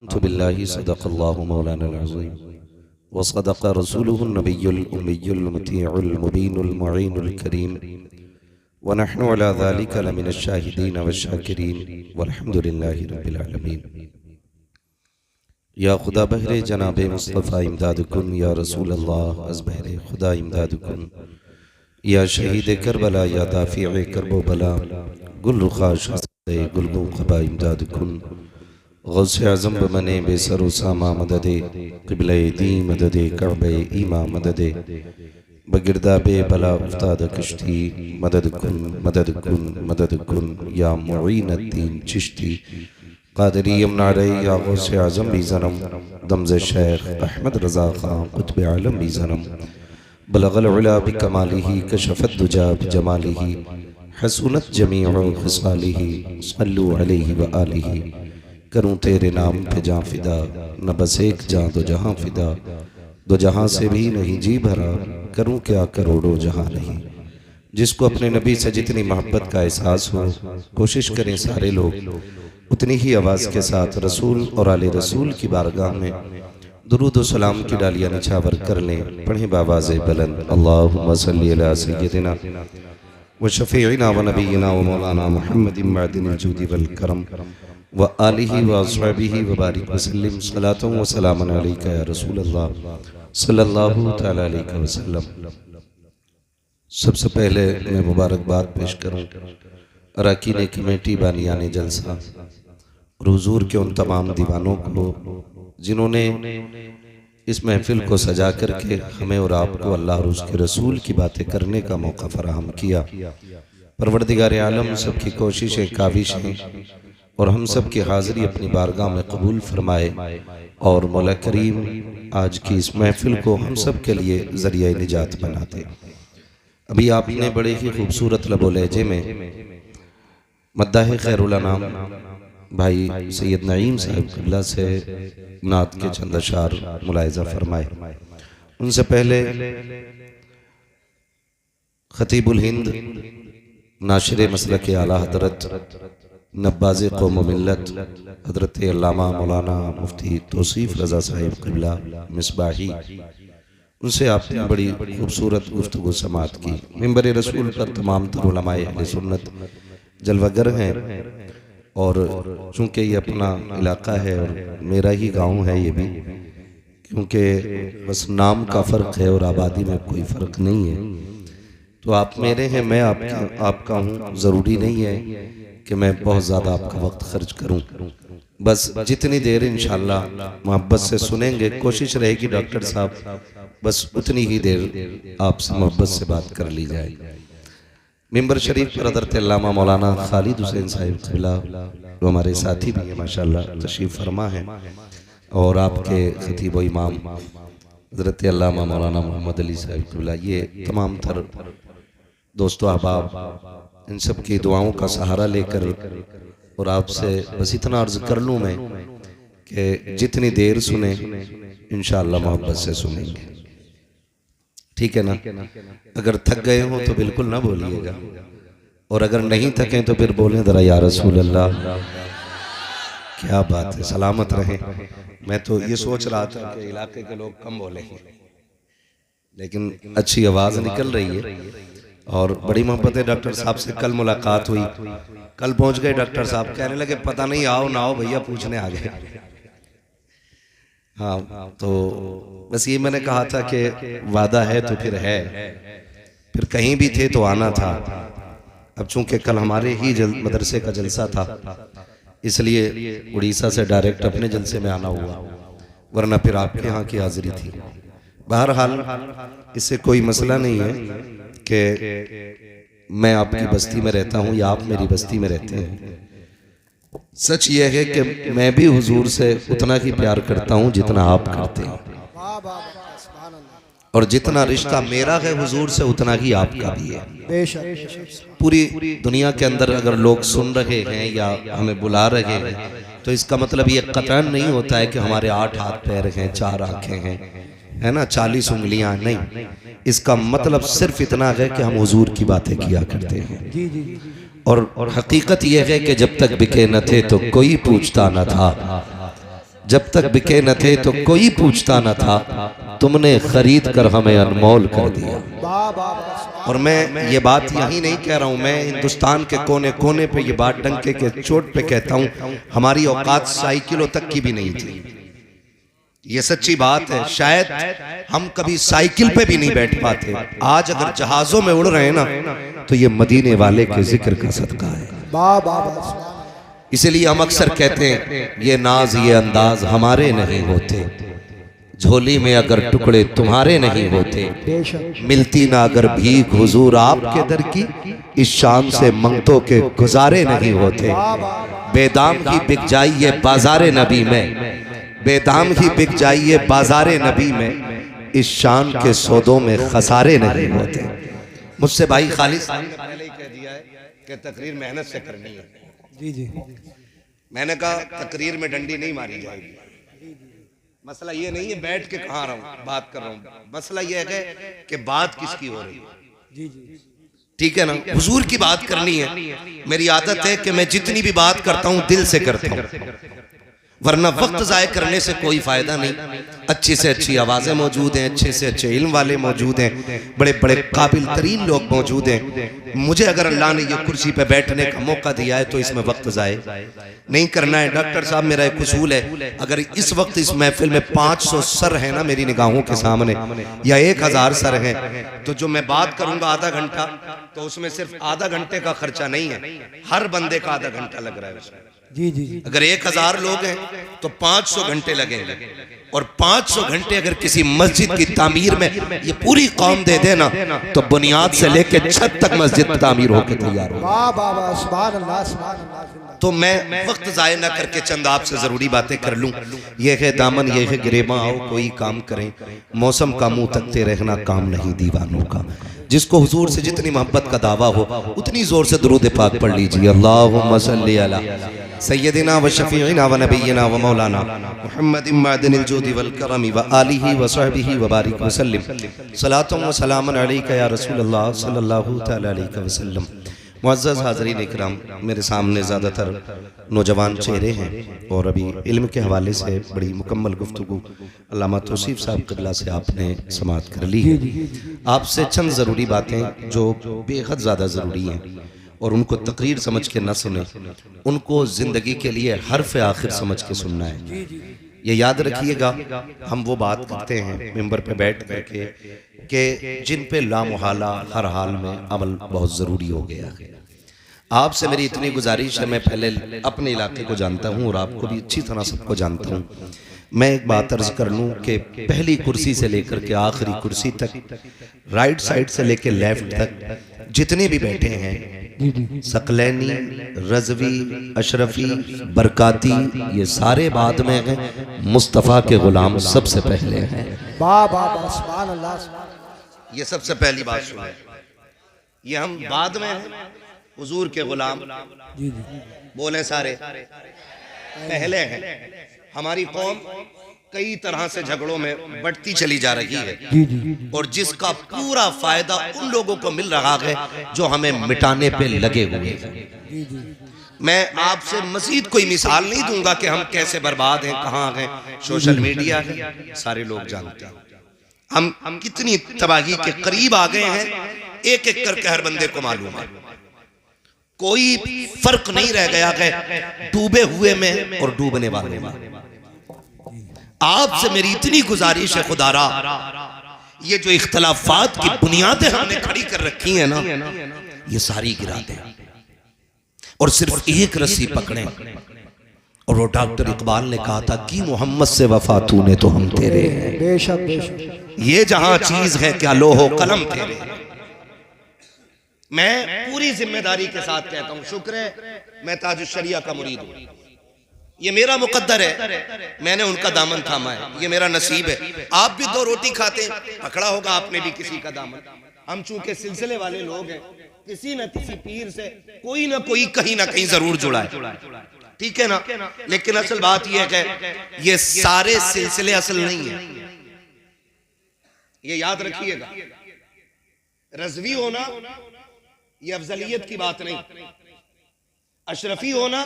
बिल्लाहि सदक़ल्लाहु मौलाना अज़ीम व सदक़ रसूलुहुन नबियुल उम्मियुल मुतीउल मुबीनुल मुईनुल करीम व नहनु अला ज़ालिका लमिनश शाहिदीन वश्शाकिरीन वल्हम्दुलिल्लाहि रब्बिल आलमीन। या खुदा बहरे जनाबे मुस्तफ़ा इमदाद कुन, या रसूल अल्लाह अज़ बहरे खुदा इमदाद कुन, या शहीद करबला, या दाफ़िए करबो बला, गुल रुखा शास्ते गुलगू ख़बा इमदाद कुन। गौसे आज़म बमने बेसर उसामा मददे, क़िबले दी मददे, कअबे ईमा मददे, बगिरदा बे बला उस्ताद कश्ती मदद कुन मदद कुन मदद कुन। या मुईन अद्दीन चिश्ती क़ादरी यमनारे, या गौसे आज़म भी ज़नम, दमज़े शेख अहमद रज़ा ख़ान क़ुत्ब आलम भी ज़नम, बलगल उला बिकमालिही कशफ़त दुजा बिजमालिही, हसूनत जमीउ ख़िसालिही, सल्लु अलैहि व आलिही। करूँ तेरे नाम पे जाँ फिदा, न बस एक जाँ दो जहाँ फिदा, दो जहाँ से भी नहीं जी भरा, करूँ क्या करोड़ों जहाँ नहीं। जिसको अपने नबी से जितनी मोहब्बत का एहसास हो, कोशिश करें सारे लोग उतनी ही आवाज़ के साथ रसूल और आले रसूल की बारगाह में दुरूद व सलाम की डालियाँ निछावर कर लें। पढ़ें बावाज़ बुलंद, अल्लाहुम्मा सल्ली अला सय्यदिना व शफ़ीइना व नबीना व मौलाना मुहम्मदिन मअदिनिल जूदि वल करम व आलिही व अस्हाबिही व बारिक वसल्लिम सलातुन व सलामुन अलैका या रसूल अल्लाह सल्लल्लाहु तआला अलैहि वसल्लम। सबसे पहले मैं मुबारकबाद पेश करूँ अरकान कमेटी बानियाने जलसा और हुजूर के उन तमाम दीवानों को जिन्होंने इस महफिल को सजा करके हमें और आपको अल्लाह और उसके रसूल की बातें करने का मौका फराहम किया। परवरदिगार आलम सबकी कोशिशें काविशें और हम सब की हाज़िरी अपनी बारगाह में कबूल फरमाए और मौला करीम आज की इस महफिल को हम सब के लिए ज़रिया निजात बना दे। अभी आपने बड़े ही खूबसूरत लबो लहजे में मद्दाह खैरुल अनाम भाई सैयद नईम साहब क़िबला से नात के चंद अशार मुलाहिज़ा फरमाए। उनसे पहले खतीबुल हिंद नाशिर मसलक आला हज़रत नब्बाज़ कौम मिल्लत हज़रत अल्लामा मौलाना मुफ्ती तौसीफ़ रज़ा साहिब क़िबला मिसबाही, उनसे आपने बड़ी खूबसूरत गुफ्तगू समात की। मिंबर रसूल पर तमाम तर उलमाए अहले सुन्नत जलवागर हैं और चूँकि ये अपना इलाका है और मेरा ही गांव है ये भी, क्योंकि बस नाम का फ़र्क है और आबादी में कोई फ़र्क नहीं है। तो आप मेरे हैं, मैं आपका हूँ। ज़रूरी नहीं है कि मैं बहुत ज़्यादा आपका वक्त खर्च करूँ, बस जितनी देर इंशाअल्लाह मोहब्बत से सुनेंगे, कोशिश रहेगी डॉक्टर साहब बस उतनी ही देर आपसे मोहब्बत से बात कर ली जाए। मिंबर शरीफ पर हज़रत अल्लामा मौलाना खालिद हुसैन साहिब क़िबला जो हमारे साथी भी हैं माशाअल्लाह तशरीफ़ फरमा हैं, और आपके खतीब व इमाम हज़रत अल्लामा मौलाना मोहम्मद अली साहिब क़िबला, ये तमाम तर दोस्तों अहबाब, इन सब की दुआओं का सहारा लेकर और आपसे बस इतना अर्ज़ कर लूँ मैं कि जितनी देर सुने इंशाअल्लाह मोहब्बत से सुनेंगे, ठीक है ना। अगर थक गए हो तो बिल्कुल ना बोलिएगा, और अगर नहीं थके तो फिर बोलें ज़रा या रसूल अल्लाह। क्या बात है, सलामत रहें। मैं तो ये सोच रहा था कि इलाके के लोग कम बोले, लेकिन अच्छी आवाज़ निकल रही है और बड़ी मोहब्बत है। डॉक्टर साहब से कल मुलाकात हुई, कल पहुंच गए डॉक्टर साहब, कहने लगे पता नहीं आओ ना आओ भैया पूछने आ गए। हाँ, तो बस ये मैंने कहा था कि वादा है तो फिर है, फिर कहीं भी थे तो आना था। अब चूंकि कल हमारे ही मदरसे का जलसा था, इसलिए उड़ीसा से डायरेक्ट अपने जलसे में आना हुआ, वरना फिर आपके यहाँ की हाजिरी थी। बहरहाल इससे कोई मसला नहीं है कि मैं आपकी बस्ती में रहता हूँ या आप मेरी बस्ती में रहते हैं। सच यह है कि मैं भी हुजूर से उतना ही प्यार करता हूँ जितना आप करते हैं, और जितना रिश्ता मेरा है हुजूर से उतना ही आपका भी है। पूरी दुनिया के अंदर अगर लोग सुन रहे हैं या हमें बुला रहे हैं तो इसका मतलब ये कतई नहीं होता है कि हमारे 8 हाथ पैर हैं, 4 आंखें हैं, है ना, 40 उंगलियां नहीं। इसका मतलब सिर्फ इतना है कि हम हुजूर की बातें किया करते हैं। और हकीकत यह है कि जब तक बिके न थे तो कोई पूछता न था, जब तक बिके न थे तो कोई पूछता न था, तुमने खरीद कर हमें अनमोल कर दिया। और मैं ये बात यही नहीं कह रहा हूँ, मैं हिंदुस्तान के कोने कोने पे ये बात डंके के चोट पे कहता हूँ, हमारी औकात साइकिलों तक की भी नहीं थी। ये सच्ची बात है। शायद हम कभी साइकिल पे भी नहीं बैठ पाते। आज अगर जहाजों में उड़ रहे हैं ना, तो ये मदीने वाले के जिक्र का सदका है। इसलिए हम अक्सर कहते हैं, ये नाज ये अंदाज हमारे नहीं होते, झोली में अगर टुकड़े तुम्हारे नहीं होते, मिलती ना अगर भीख हुजूर आपके दर की, इस शान से मंगतों के गुजारे नहीं होते। बेदाम ही बिक जाइए बाजारे नबी में, बेदाम ही बिक जाइए बाजारे नबी में, इस शान के सौदों में खसारे नहीं होते। मुझसे भाई खालिद पहले ही कह दिया है कि तकरीर मेहनत से करनी है। जी जी, मैंने कहा तकरीर में डंडी नहीं मारी जाएगी। मसला ये नहीं है बैठ के कहाँ रहा हूँ बात कर रहा हूँ, मसला ये है कि बात किसकी हो रही है। जी जी, ठीक है ना, हुजूर की बात करनी है। मेरी आदत है कि मैं जितनी भी बात करता हूँ दिल से करता हूँ, वरना वक्त ज़ाय करने से कोई फायदा नहीं। अच्छी से अच्छी आवाज़ें मौजूद हैं, अच्छे से अच्छे इल्म वाले मौजूद हैं, बड़े बड़े काबिल तरीन लोग मौजूद हैं। मुझे अगर अल्लाह ने ये कुर्सी पे बैठने का मौका दिया है तो इसमें वक्त ज़ाय नहीं करना है। डॉक्टर साहब मेरा एक उसूल है, अगर इस वक्त इस महफिल में 500 सर है ना मेरी निगाहों के सामने, या 1000 सर हैं, तो जो मैं बात करूंगा आधा घंटा, तो उसमें सिर्फ आधा घंटे का खर्चा नहीं है, हर बंदे का आधा घंटा लग रहा है उसमें। जी जी जी, अगर 1000 लोग हैं तो 500 घंटे लगेंगे, और 500 घंटे अगर किसी मस्जिद की तामीर में ये पूरी कौम दे देना, तो बुनियाद से लेके छत तक मस्जिद तामीर होकर तैयार हो। तो मैं वक्त ज़ाय न करके चंद आपसे ज़रूरी बातें कर लूँ। ये है दामन ये है गिरेबा, आओ कोई काम करें, मौसम का मुंह तकते रहना काम नहीं दीवानों का। जिसको हुजूर से जितनी मोहब्बत का दावा हो उतनी जोर से दुरूद पाक पढ़ लीजिए। अल्लाहुम्मा सल्ली अला सय्यदिना व शफीइना व नबिय्यिना व मौलाना मुहम्मदिन मअदनिल जूदि वल करमी व आलिहि व सहबिहि व बारिक व सल्लिम सलातुन व सलामुन अलैका या रसूलल्लाह सल्लल्लाहु तआला अलैहि वसल्लम। मुअज़्ज़ज़ हाज़रीन इकराम, मेरे सामने ज़्यादातर नौजवान चेहरे हैं और अभी इल्म के हवाले से बड़ी मुकम्मल गुफ्तगू अल्लामा तौसीफ साहब क़िबला से आपने समाअत कर ली है। आपसे चंद ज़रूरी बातें जो बेहद ज़्यादा ज़रूरी हैं और उनको तकरीर समझ के न सुने, उनको ज़िंदगी के लिए हर्फ आखिर समझ के सुनना है। ये याद रखिएगा, हम वो बात करते हैं मिंबर पे बैठ करके कि जिन पे लामुहाला हर हाल में अमल बहुत ज़रूरी हो गया है। आपसे मेरी इतनी गुजारिश है, मैं पहले अपने इलाके को जानता हूँ और आपको भी अच्छी तरह सबको जानता हूँ। मैं एक बात अर्ज कर लूँ कि पहली कुर्सी से लेकर के आखिरी कुर्सी तक, राइट साइड से लेकर लेफ्ट तक जितने भी बैठे हैं, सकलैनी, रज़वी, अशरफी, बरकाती, ये सारे बाद में हैं, मुस्तफ़ा के गुलाम सबसे पहले हैं। ये सबसे पहली बात सुने, ये हम बाद में हैं, हुजूर के गुलाम बोले सारे पहले हैं। हमारी कौम कई तरह से झगड़ों में बढ़ती चली जा रही है और जिसका पूरा फायदा उन लोगों को मिल रहा है जो हमें मिटाने पे लगे हुए हैं। मैं आपसे मजीद कोई मिसाल नहीं दूंगा कि हम कैसे बर्बाद हैं, कहाँ हैं। सोशल मीडिया है, सारे लोग जानते हैं हम कितनी तबाही के करीब आ गए हैं, एक एक करके हर बंदे को मालूम है। कोई फर्क नहीं रह गया है डूबे हुए में और डूबने वाले में। आपसे मेरी इतनी गुजारिश है खुदारा, ये जो इख्तलाफात की बुनियादें हमने खड़ी कर रखी है ना, ये सारी गिरा दें और सिर्फ एक रस्सी पकड़ें। और वो डॉक्टर इकबाल ने कहा था कि मोहम्मद से वफा तूने तो हम तेरे हैं, बेशक बेशक ये जहां चीज है क्या लोहो कलम तेरे। मैं पूरी जिम्मेदारी के साथ कहता हूं, शुक्र है मैं ताजुश शरिया का मुरीद हूं, ये मेरा मुकद्दर है, मैंने उनका दामन थामा है, ये मेरा नसीब है। आप भी दो रोटी खाते हैं, पकड़ा होगा आपने भी किसी का दामन। हम चूंकि सिलसिले वाले लोग हैं, किसी न किसी पीर से कोई ना कोई कहीं ना कहीं जरूर जुड़ा है, ठीक है ना। लेकिन असल बात यह है कि ये सारे सिलसिले असल नहीं है, ये याद रखिएगा। रज़वी होना ये अफजलियत की बात नहीं, अशरफी होना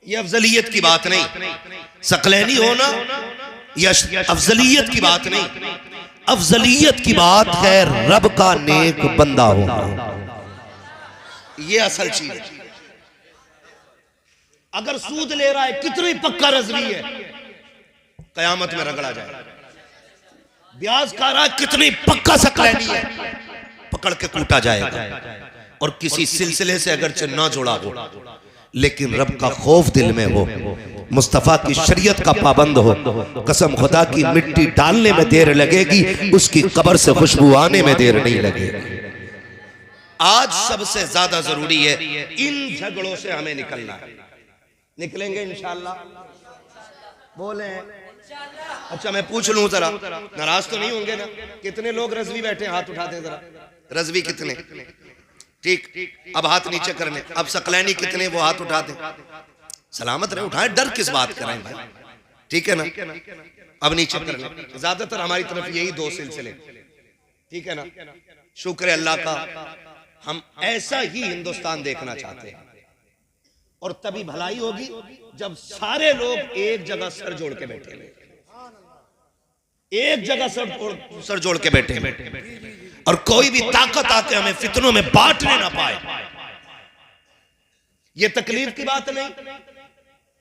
ये अफजलियत की बात नहीं, सकलैनी होना यह अफजलियत की बात नहीं। अफजलियत की बात है रब का नेक बंदा होना, ये असल चीज है। अगर सूद ले रहा है कितनी पक्का रज़वी है, कयामत में रगड़ा जाए। ब्याज खा रहा है कितनी पक्का सकलैनी है, पकड़ के कूटा जाएगा। और किसी सिलसिले से अगरचे ना जुड़ा हो, लेकिन रब का खौफ दिल में हो, मुस्तफा की शरीयत का पाबंद हो, कसम खुदा की मिट्टी डालने में देर लगेगी, उसकी कब्र से खुशबू आने में देर नहीं लगेगी। आज सबसे ज्यादा जरूरी है इन झगड़ों से हमें निकलना है। निकलेंगे इंशाअल्लाह, बोले अच्छा मैं पूछ लूं जरा, नाराज तो नहीं होंगे ना? कितने लोग रज़वी बैठे हैं, हाथ उठा दें जरा। रज़वी कितने? ठीक, अब हाथ नीचे करने। अब सकलैनी कितने, वो हाथ उठा दें। सलामत रहे, उठाएं, डर किस बात कर रहे हैं भाई, ठीक है ना? अब नीचे करने। ज्यादातर हमारी तरफ यही दो सिलसिले, ठीक है ना? शुक्र है अल्लाह का, हम ऐसा ही हिंदुस्तान देखना चाहते हैं। और तभी भलाई होगी जब सारे लोग एक जगह सर जोड़ के बैठे, एक जगह सर जोड़ के बैठे, और कोई भी ताकत आके हमें फितनों में बांटने ना पाए। ये तकलीफ की बात नहीं,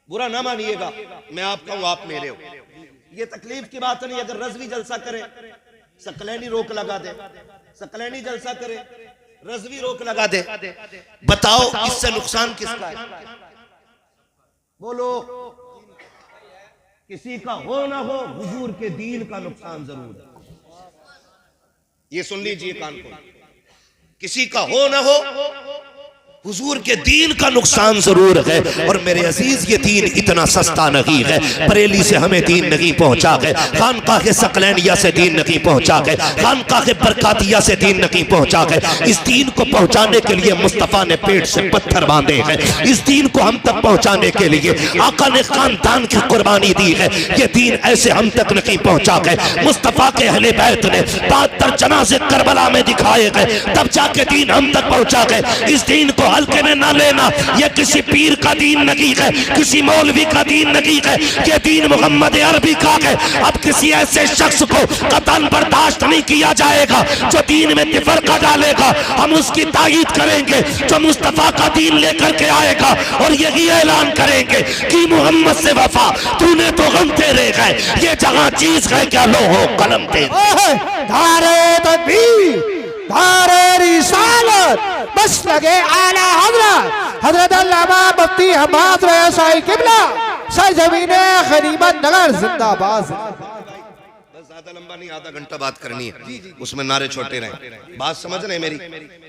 बुरा ना मानिएगा, मैं आपका हूं, आप मेरे हो। ये तकलीफ की बात नहीं। अगर रज़वी जलसा करे, सकलैनी रोक लगा दे, सकलैनी जलसा करे, रज़वी रोक लगा दे, बताओ इससे नुकसान किसका है? बोलो। किसी का हो ना हो, हुजूर के दीन का नुकसान जरूर है। ये सुन लीजिए कान को, किसी का हो ना हो, हुजूर के दीन का नुकसान जरूर है। और मेरे अजीज, ये दीन इतना सस्ता नहीं है। बरेली से हमें दीन नहीं पहुंचा है, खानकाह के सकलैनिया से दीन नहीं पहुंचा है, खानकाह के बरकातिया से दीन नहीं पहुंचा है। इस दीन को पहुंचाने के लिए मुस्तफा ने पेट से पत्थर बांधे हैं। इस दीन को हम तक पहुंचाने के लिए आका ने खानदान की कुर्बानी दी है। ये दीन ऐसे हम तक नहीं पहुंचा है। मुस्तफा के अहले बैत ने 72 जनाजे करबला में दिखाए गए, तब जाके दीन हम तक पहुंचा है। इस दीन को हल्के में ना लेना, ये किसी पीर का दीन नहीं है, किसी मौलवी का दीन नहीं है, ये दीन मोहम्मद अरबी का है। अब किसी ऐसे शख्स को कतन बर्दाश्त नहीं किया जाएगा जो दीन में तिफरका डालेगा। हम उसकी तायीद करेंगे जो मुस्तफा का दीन लेकर के आएगा, और यही ऐलान करेंगे कि मोहम्मद से वफा तूने तो गम तेरे गए, ये जहां चीज है क्या लो हो कलम तेरे। धारे तकबीर, धारे रिसालत, बस लगे आला हजरत हजरत अल्लामा मुफ्ती हम्माद रज़ा साहिब किबला सरजमीन गनीमत नगर जिंदाबाद। ज्यादा लंबा नहीं, आधा घंटा बात करनी है, उसमें नारे छोटे रहे। बात समझ रहे मेरी?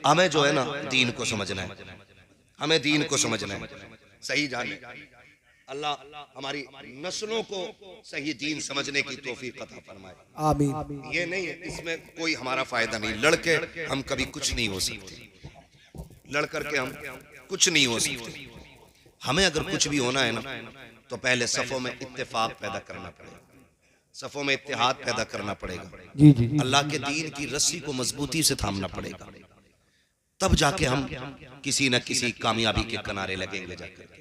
हमें जो है ना दीन को समझना है, हमें दीन को समझना है, सही जाने। अल्लाह हमारी नस्लों को सही दीन समझने की तौफीक अता फरमाए, आमीन। ये नहीं है, इसमें कोई हमारा फायदा नहीं। लड़के हम कभी कुछ नहीं हो सकते, लड़ करके हम कुछ नहीं हो सकते। हमें अगर कुछ भी होना है ना, तो पहले सफों में इत्तेफाक पैदा करना पड़ेगा, सफों में इत्तेहाद पैदा करना पड़ेगा। जी जी, अल्लाह के दीन की रस्सी को मजबूती से थामना पड़ेगा, तब जाके हम किसी न किसी कामयाबी के किनारे लगेंगे जाकर के।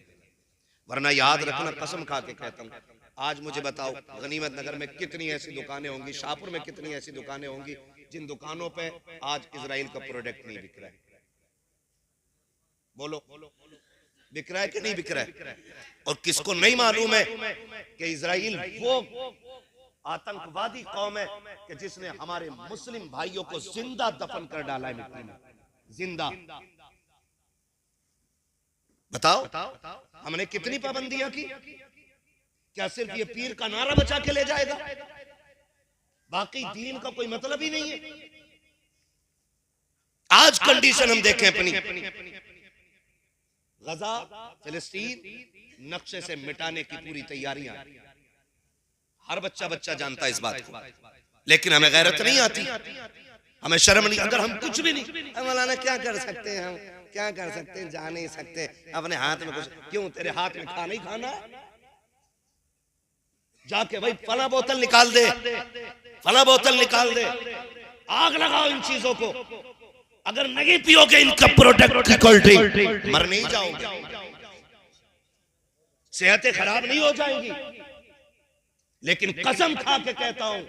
वरना याद रखना, कसम खा के कहता हूँ, आज मुझे बताओ गनीमत नगर में कितनी ऐसी दुकानें होंगी, शाहपुर में कितनी ऐसी दुकानें होंगी जिन दुकानों पे आज इजराइल का प्रोडक्ट नहीं बिक रहा है? बोलो, बिक रहा है कि नहीं बिक रहा है? और किसको नहीं मालूम है कि इजराइल वो आतंकवादी कौम है कि जिसने हमारे मुस्लिम भाइयों को जिंदा दफन कर डाला है मिट्टी में, जिंदा। बताओ हमने कितनी पाबंदियां की? क्या सिर्फ ये पीर का नारा बचा के ले जाएगा? बाकी दीन का कोई मतलब ही नहीं है। आज कंडीशन हम देखें अपनी, गजा फिलिस्तीन नक्शे से मिटाने की पूरी तैयारियां, हर बच्चा जानता है इस बात को, लेकिन हमें गैरत नहीं आती, हमें शर्म नहीं। अगर हम कुछ भी नहीं, मौलाना क्या कर सकते हैं, हम क्या कर सकते हैं, जा नहीं सकते, अपने हाथ में कुछ, क्यों तेरे हाथ में खाना ही खाना है? जाके भाई फला बोतल निकाल दे, फला बोतल निकाल दे, आग लगाओ इन चीजों को। अगर नहीं पियोगे इनका प्रोडक्ट की कोल्ड ड्रिंक, मर नहीं जाओगे। सेहतें खराब नहीं हो जाएंगी, लेकिन कसम खा के कहता हूं,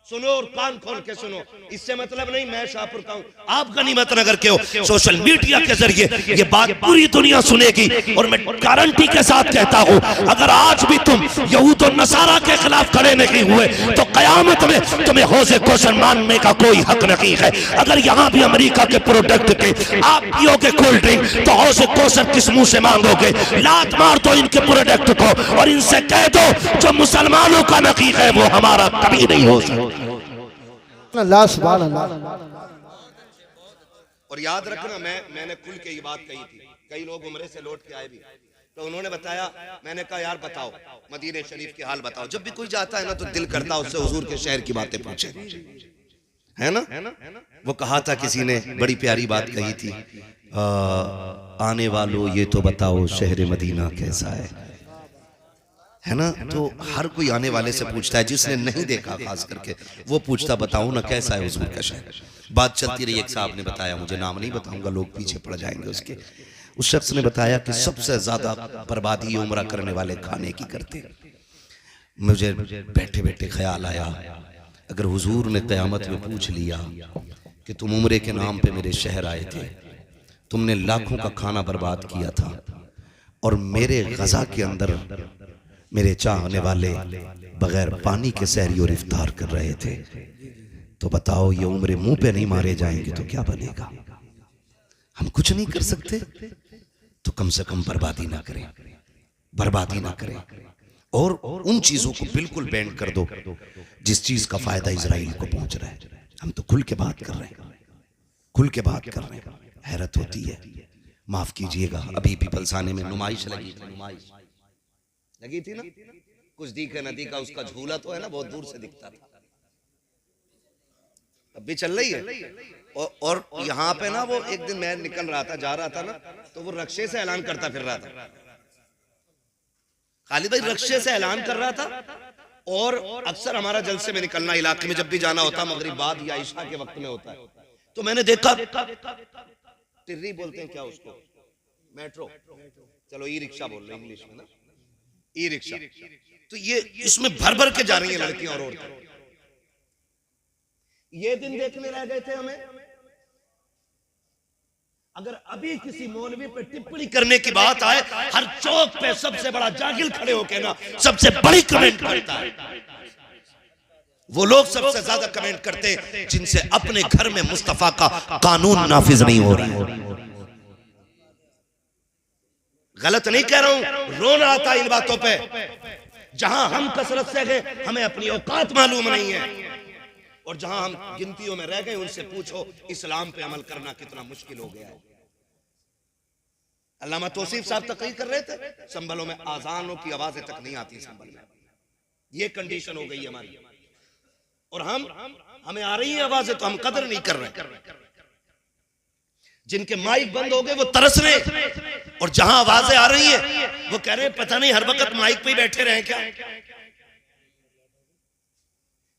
सुनो और कान खोल के सुनो, इससे मतलब नहीं मैं शाहपुर का हूं, आप गनीमत नगर के हो, सोशल मीडिया के जरिए ये बात पूरी दुनिया सुनेगी। और मैं गारंटी के साथ कहता हूं, अगर आज भी तुम यहूद और नसारा के खिलाफ खड़े नहीं हुए तो कयामत में तुम्हें हौज़े कौसर मानने का कोई हक नहीं है। अगर यहां भी अमेरिका के प्रोडक्ट के आप पियोगे कोल्ड ड्रिंक तो हौज़े कौसर किस मुंह से मांगोगे? लात मार दो इनके प्रोडक्ट को और इनसे कह दो जो मुसलमानों का नकी है वो हमारा कभी नहीं हो सकता। अल्लाह सुभान अल्लाह। और याद रखना, मैंने खुल के ये बात कही थी, कई लोग उम्रे से लौट के आए भी तो उन्होंने बताया, मैंने कहा यार बताओ मदीने शरीफ की हाल बताओ। जब भी कोई जाता है ना तो दिल करता है उससे हुजूर के शहर की बातें पूछे, है ना। वो कहा था किसी ने, बड़ी प्यारी बात कही थी, आने वालों ये तो बताओ शहर मदीना कैसा है ना। तो हर कोई आने वाले से पूछता है, जिसने नहीं देखा खास करके वो पूछता बताओ ना कैसा है हुजूर का शहर। बात चलती रही, एक साहब ने बताया, मुझे नाम नहीं बताऊंगा लोग पीछे पड़ जाएंगे उसके, उस शख्स ने बताया कि सबसे ज्यादा बर्बादी उम्रा करने वाले खाने की करते। मुझे बैठे बैठे ख्याल आया, अगर हुजूर ने क़यामत में पूछ लिया कि तुम उम्रे के नाम पे मेरे शहर आए थे, तुमने लाखों का खाना बर्बाद किया था और मेरे गजा के अंदर मेरे चाहने वाले बगैर पानी के सहरी और इफ्तार कर रहे थे, तो बताओ ये उम्र मुंह पे नहीं मारे जाएंगे तो क्या बनेगा? हम कुछ नहीं कर सकते तो कम से कम बर्बादी ना करें, बर्बादी ना करें। और उन चीजों को बिल्कुल बैन कर दो जिस चीज का फायदा इजराइल को पहुंच रहा है। हम तो खुल के बात कर रहे हैं, खुल के बात कर रहे हैं। हैरत होती है, माफ कीजिएगा, अभी पीपलसाने में नुमाइश लगी थी, नुमाइश लगी थी ना, कुछ दिखे नदी का उसका झूला तो है ना, बहुत दूर से दिखता था, अब भी चल रही है। और यहाँ पे ना वो एक दिन मैं निकल रहा था, जा रहा था ना, तो वो रक्शे से ऐलान करता फिर रहा था, खालिद भाई रक्शे से ऐलान कर रहा था। और अक्सर हमारा जलसे में निकलना इलाके में जब भी जाना होता मगरिब बाद या इशा के वक्त में होता है, तो मैंने देखा टिर्री बोलते हैं क्या उसको, मेट्रो, चलो ई रिक्शा बोल रहे इंग्लिश में ना, ई रिक्शा, तो ये इसमें भर भर के जा रही हैं लड़कियां और औरतें। ये दिन देखने रह गए थे हमें। अगर अभी किसी मौलवी पे टिप्पणी करने की बात आए, हर चौक पे सबसे बड़ा जागिल खड़े होके ना सबसे बड़ी कमेंट करता है। वो लोग सबसे ज्यादा कमेंट करते हैं जिनसे अपने घर में मुस्तफा का कानून नाफिज नहीं हो रहा। गलत नहीं कह रहा हूं, रो रहा था इन बातों पे। जहां हम कसरत से गए हमें अपनी औकात मालूम नहीं है, और जहां हम गिनतियों में रह गए उनसे पूछो इस्लाम पे अमल करना कितना मुश्किल हो गया है। अल्लामा तौसीफ साहब तकरीर कर रहे थे, संभलों में आजानों की आवाजें तक नहीं आती संभल में, ये कंडीशन हो गई है हमारी। और हमें आ रही है आवाजें तो हम कदर नहीं कर रहे। जिनके माइक बंद हो गए वो तरस रहे, और जहां आवाजें आ रही है वो कह रहे हैं पता नहीं हर वक्त माइक पे ही बैठे रहे क्या।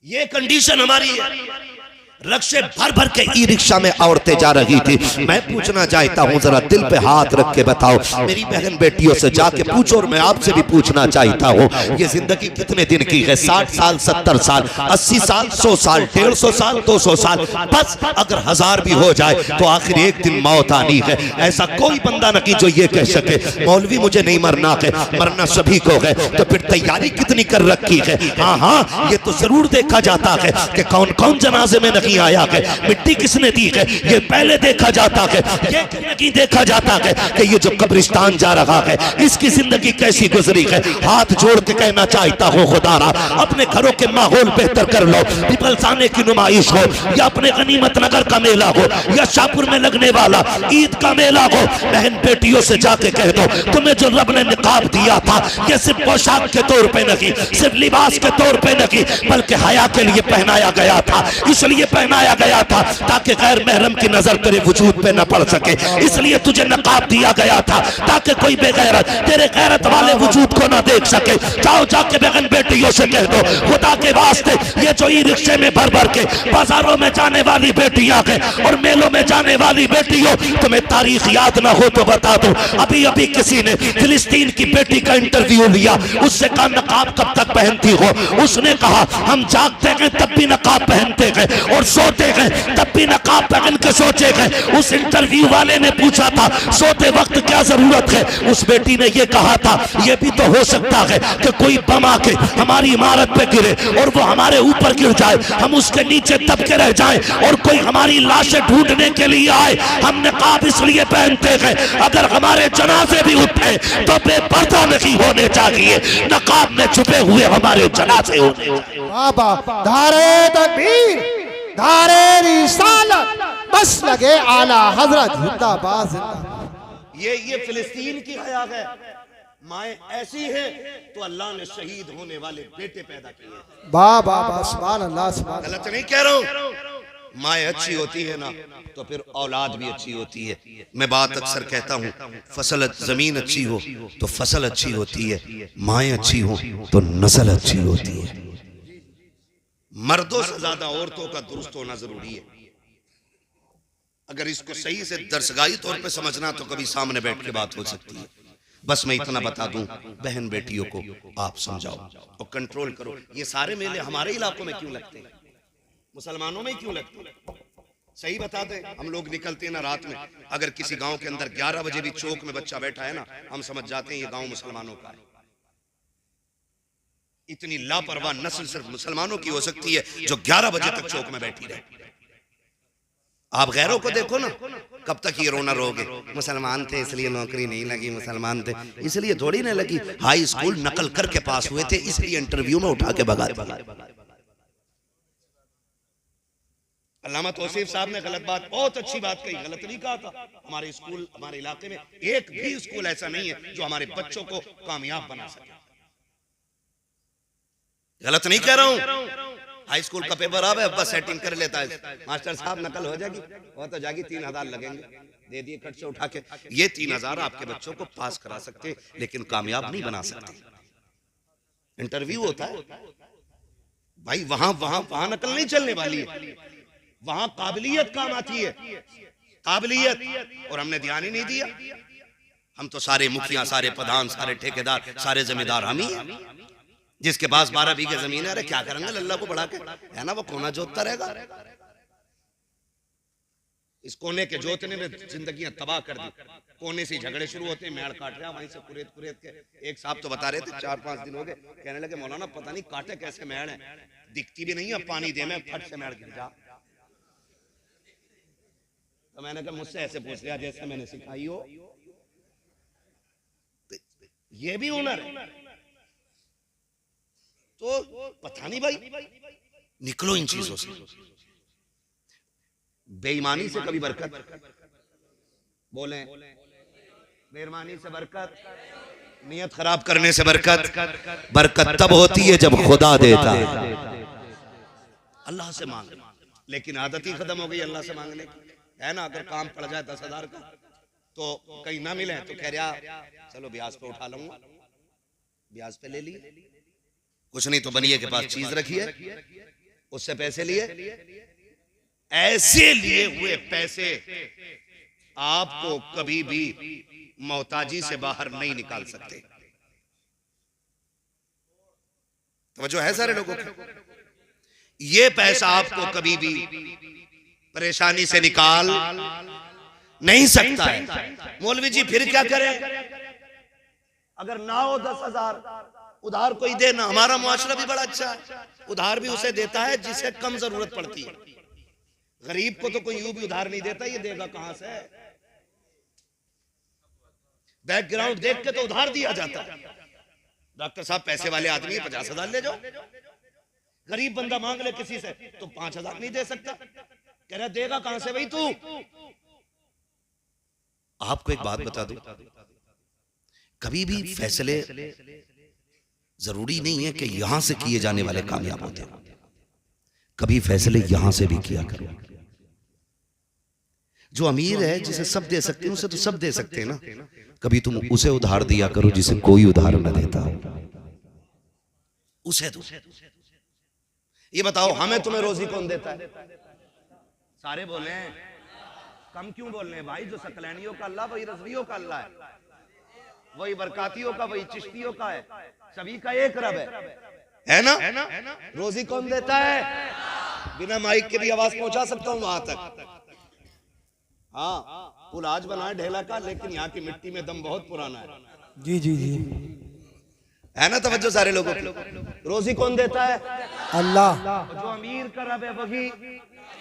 ये कंडीशन हमारी है। रक्शे भर भर के ई रिक्शा में औरतें जा रही थी। मैं पूछना चाहता हूँ, जरा दिल पे हाथ रख के बताओ, मेरी बहन बेटियों से जाके पूछो, और मैं आपसे भी पूछना चाहता हूँ, ये जिंदगी कितने दिन की है? 60 साल, 70 साल, 80 साल, 100 साल, 150 साल, 200 साल, बस अगर 1000 भी हो जाए तो आखिर एक दिन मौत आनी है। ऐसा कोई बंदा नहीं जो ये कह सके मौलवी मुझे नहीं मरना है, मरना सभी को है। तो फिर तैयारी कितनी कर रखी है? हाँ, ये तो जरूर देखा जाता है कि कौन कौन जनाजे में आया है, मिट्टी किसने दी है, ये पहले देखा जाता है। ये नहीं देखा जाता है कि ये जो कब्रिस्तान जा रहा है इसकी जिंदगी कैसी गुजरी है। हाथ जोड़ के कहना चाहता हूँ, खुदारा अपने घरों के माहौल बेहतर कर लो। पीपलसाने की नुमाइश हो, या अपने गनीमत नगर का मेला हो, या शाहपुर में लगने वाला ईद का मेला हो, बहन बेटियों से जाके कह दो तुम्हें जो रब ने निकाब दिया था ये सिर्फ पोशाक के तौर पे नहीं, सिर्फ लिबास के तौर पे नहीं, बल्कि हया के लिए पहनाया गया था। इसलिए पहनाया गया था ताकि गैर महरम की नजर तेरे वजूद पे न पड़ सके, इसलिए तुझे नकाब दिया गया था ताकि कोई बेगैरत तेरे गैरत वाले वजूद को न देख सके। जाओ जाके बहन बेटियों से कह दो खुदा के वास्ते ये जो ई रिक्शे में भर भर के बाजारों में जाने वाली बेटियां हैं और मेलों में जाने वाली बेटियों, तुम्हें तारीख याद ना हो तो बता दो, अभी अभी किसी ने फिलिस्तीन की बेटी का इंटरव्यू लिया, उससे कहा नकाब कब तक पहनती हो, उसने कहा हम जागते हैं तब भी नकाब पहनते हैं और सोते हैं तब भी नकाब पहन के सोते हैं। उस इंटरव्यू वाले ने पूछा था सोते वक्त क्या जरूरत है, उस बेटी ने ये कहा था ये भी तो हो सकता है कि कोई बम आके हमारी इमारत पे गिरे और वो हमारे ऊपर गिर जाए, हम उसके नीचे दबके रह जाएं और कोई हमारी लाशें ढूंढने के लिए आए। हम नकाब इसलिए पहनते हैं अगर हमारे जनाजे भी उठे तो बेपर्दा नहीं होने चाहिए, नकाब में छुपे हुए हमारे जनाजे होने चाहिए। बाबा धारे तकबीर, धारे रिसालत, बस लगे आला हजरत जिंदाबाद जिंदाबाद। ये फिलिस्तीन की हया है, माए ऐसी हैं तो अल्लाह ने शहीद होने वाले बेटे पैदा किए। बाबा सुभान अल्लाह सुभान। गलत नहीं कह रहा हूं, माए अच्छी होती है ना तो फिर औलाद भी अच्छी होती है। मैं बात अक्सर कहता हूँ, फसल जमीन अच्छी हो तो फसल अच्छी होती है, माए अच्छी हो तो नस्ल अच्छी होती है। मर्दों से ज्यादा औरतों का दुरुस्त होना जरूरी है। अगर इसको सही से दरसगाही तौर पे समझना तो कभी सामने बैठ के बात हो सकती है। बस मैं इतना बता दूं, बहन बेटियों को आप समझाओ और कंट्रोल करो। ये सारे मेले हमारे इलाकों में क्यों लगते हैं, मुसलमानों में क्यों लगते हैं? सही बता दें, हम लोग निकलते हैं ना रात में, अगर किसी गांव के अंदर 11 बजे भी चौक में बच्चा बैठा है ना, हम समझ जाते हैं ये गांव मुसलमानों का है। इतनी लापरवाह नस्ल सिर्फ मुसलमानों की हो सकती है जो 11 बजे तक चौक में बैठी रहे। आप गैरों को देखो ना, कब तक ये रोना रोगे, मुसलमान थे इसलिए नौकरी नहीं लगी, मुसलमान थे इसलिए थोड़ी नहीं लगी, हाई स्कूल नकल करके पास हुए थे इसलिए इंटरव्यू में उठा के भगा। अल्लामा तौसीफ साहब ने गलत बात, बहुत अच्छी बात कही, गलत नहीं कहा था। हमारे स्कूल, हमारे इलाके में एक भी स्कूल ऐसा नहीं है जो हमारे बच्चों को कामयाब बना सके। गलत नहीं कह रहा हूं। हाई स्कूल का पेपर अब है, बस सेटिंग कर लेता है, मास्टर साहब नकल हो जाएगी, वो तो जाएगी 3000 लगेंगे, दे दिए कट से उठा के। ये 3000 आपके बच्चों को पास करा सकते लेकिन कामयाब नहीं बना सकते। इंटरव्यू होता है भाई, वहां वहां वहां नकल नहीं चलने वाली है, वहां काबिलियत काम आती है, काबिलियत। और हमने ध्यान ही नहीं दिया। हम तो सारे मुखिया, सारे प्रधान, सारे ठेकेदार, सारे जमींदार हम ही हैं। जिसके पास 12 बीघे जमीन है, अरे क्या करेंगे लल्ला को बढ़ा के, है ना, वो कोना जोतता रहेगा। इस कोने के जोतने में जिंदगियां तबाह कर दी। कोने से झगड़े शुरू होते हैं, मेड़ काट रहा, वहीं से कुरेद कुरेद के। एक साहब तो बता रहे थे 4-5 दिन हो गए, कहने लगे मौलाना पता नहीं काटे कैसे मेड़ है, दिखती भी नहीं है, पानी दे में फट से मेड़ गिर जा। तो मैंने कहा मुझसे ऐसे पूछ लिया जैसे मैंने सिखाई हो। ये भी हुनर है। तो पता नहीं भाई, निकलो इन चीजों से। बेईमानी से कभी बरकत, बोले बेईमानी से बरकत, नियत खराब करने से बरकत। बरकत तब होती है जब खुदा देता है। अल्लाह से मांग, लेकिन आदत ही खत्म हो गई अल्लाह से मांगने की, है ना। अगर काम पड़ जाए 10,000 का तो कहीं ना मिले तो कह रहा चलो ब्याज पे उठा लूंगा, ब्याज पे ले लिए। कुछ नहीं तो बनिए के पास चीज रखी है, उससे पैसे लिए। ऐसे लिए हुए पैसे आपको कभी भी मोहताजी से बाहर नहीं निकाल सकते। तो है सारे लोगों को, ये पैसा आपको कभी भी परेशानी से निकाल नहीं सकता है। मौलवी जी फिर क्या करें, अगर ना हो 10,000 उधार कोई दे ना। हमारा मुआशरा भी बड़ा अच्छा है, उधार भी उसे देता है जिसे कम जरूरत पड़ती है। गरीब को तो कोई यूं भी उधार नहीं देता, ये देगा कहां से। बैकग्राउंड देख के तो उधार दिया जाता है। डॉक्टर साहब पैसे वाले आदमी है, 50,000 ले जाओ। गरीब बंदा मांग ले किसी से तो 5,000 नहीं दे सकता, कह रहा देगा कहां से भाई तू। आपको एक बात बता दूं, कभी भी फैसले जरूरी नहीं है कि यहां से किए जाने वाले कामयाब होते हैं। कभी फैसले यहां से भी किया करो। जो अमीर है जिसे सब दे सकते हैं उसे तो सब दे सकते हैं ना। कभी तुम उसे उधार दिया करो जिसे कोई उधार न देता हो। उसे दो। ये बताओ हमें तुम्हें रोजी कौन देता है? सारे बोले हैं, कम क्यों बोल रहे हैं भाई? जो सकलैनियों का अल्लाह वही रज़वियों का अल्लाह है, वही बरकातियों का, वही चिश्तियों का है, सभी का एक रब है ना? रोजी कौन देता है? बिना माइक के भी आवाज पहुंचा सकता हूं वहां तक। हाँ, पुल आज बना है ढेला का, लेकिन यहाँ की मिट्टी में दम बहुत पुराना है। जी जी जी, है ना तवज्जो सारे लोगों की? रोजी कौन देता है? अल्लाह। जो अमीर का रब है वही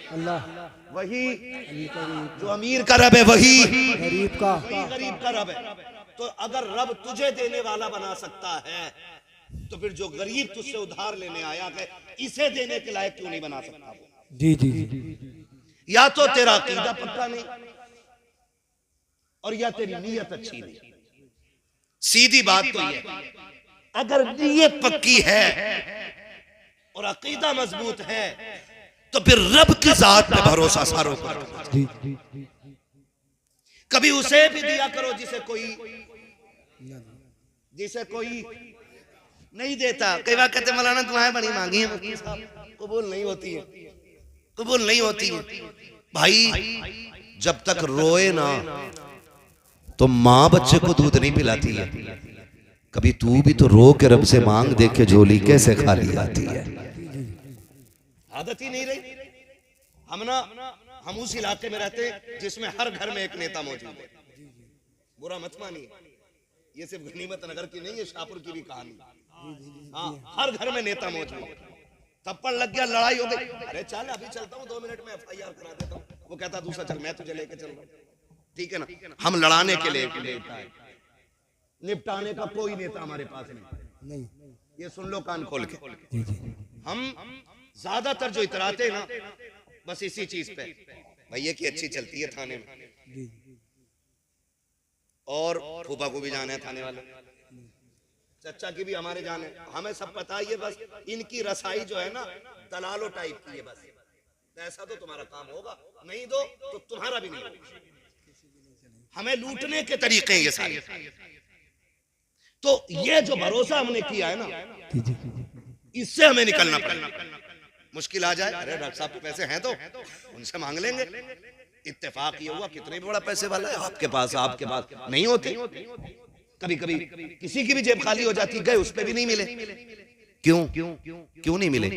अल्लाह। वही जो अमीर का रब है वही गरीब का गरीब का रब है। तो अगर रब तुझे देने वाला बना सकता है तो फिर जो गरीब तुझसे उधार लेने आया है इसे देने के लायक क्यों नहीं बना सकता? जी जी जी, या तो तेरा अकीदा पक्का नहीं और या तेरी नीयत अच्छी नहीं। सीधी बात तो ये है, अगर नीयत पक्की है और अकीदा मजबूत है तो फिर रब की जात पे भरोसा सारों पर। जी जी, कभी उसे भी दिया करो जिसे कोई नहीं देता। कई बार कहते मौलाना दुआएं बड़ी मांगी है वकील साहब, कबूल नहीं होती है, कबूल नहीं होती है। भाई जब तक रोए ना तो माँ बच्चे को दूध नहीं पिलाती है। कभी तू भी तो रो के रब से मांग दे के झोली कैसे खाली आती है। आदत ही नहीं रही। हम उस इलाके में रहते हैं जिसमें हर घर में एक नेता मौजूद है। बुरा मत मानिए, ये सिर्फ गनीमत नगर की नहीं है, शाहपुर की भी कहानी। हाँ, हर घर में नेता मौजूद है। थप्पड़ लग गया, लड़ाई हो गई, अरे चल अभी चलता हूँ 2 मिनट में FIR करा देता हूँ। वो कहता दूसरा चल मैं तुझे लेके चल रहा हूँ, ठीक है ना? हम लड़ाने के लिए निपटाने का कोई नेता हमारे पास नहीं। ये सुन लो कान खोल के। हम ज्यादातर जो इतराते हैं ना बस इसी चीज पे, भैया की अच्छी चलती है थाने में, और फूफा को भी जाना है थाने वाले, चचा की भी हमारे जाने, हमें सब पता ही है। बस इनकी रसाई जो है ना दलालो टाइप की है। बस ऐसा तो तुम्हारा काम होगा, नहीं दो तो तुम्हारा भी नहीं होगा। हमें लूटने के तरीके हैं ये सारे। तो ये जो भरोसा हमने किया है ना, इससे हमें निकलना पड़ेगा। मुश्किल आ जाए, अरे डॉक्टर साहब के पैसे हैं तो उनसे मांग लेंगे। इत्तेफाक ये हुआ कितने भी बड़ा पैसे वाला है आपके पास नहीं होती। कभी कभी किसी की भी जेब खाली हो जाती, गए उस पे भी नहीं मिले। क्यों नहीं मिले?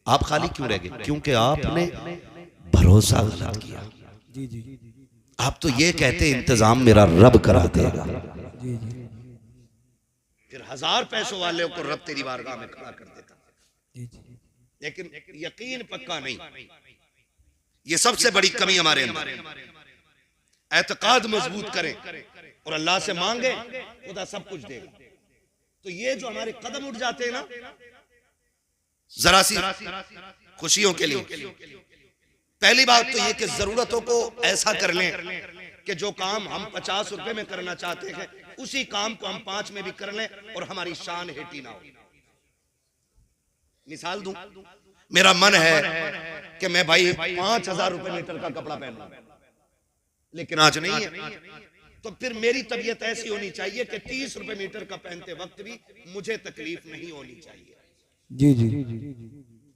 आप खाली क्यों रह गए? क्योंकि आपने भरोसा गलत किया। आप तो ये कहते इंतजाम मेरा रब करा देगा, फिर 1000 पैसों वाले को रब तेरी बारगाह में खड़ा कर देता। लेकिन यकीन पक्का नहीं, ये सबसे बड़ी कमी हमारे अंदर। एतकाद मजबूत करें और अल्लाह से मांगे, खुदा सब कुछ देगा। तो ये जो हमारे कदम उठ जाते हैं ना जरा सी खुशियों के लिए, पहली बात तो ये कि जरूरतों को ऐसा कर लें कि जो काम हम 50 रुपए में करना चाहते हैं उसी काम को हम 5 में भी कर लें और हमारी शान हेटी ना हो। मिसाल दूं, मेरा मन है कि मैं भाई 5000 रुपए मीटर का कपड़ा पहन लूं, लेकिन आज नहीं है। तो फिर मेरी तबीयत ऐसी होनी चाहिए कि 30 रुपए मीटर का पहनते वक्त भी मुझे तकलीफ नहीं होनी चाहिए।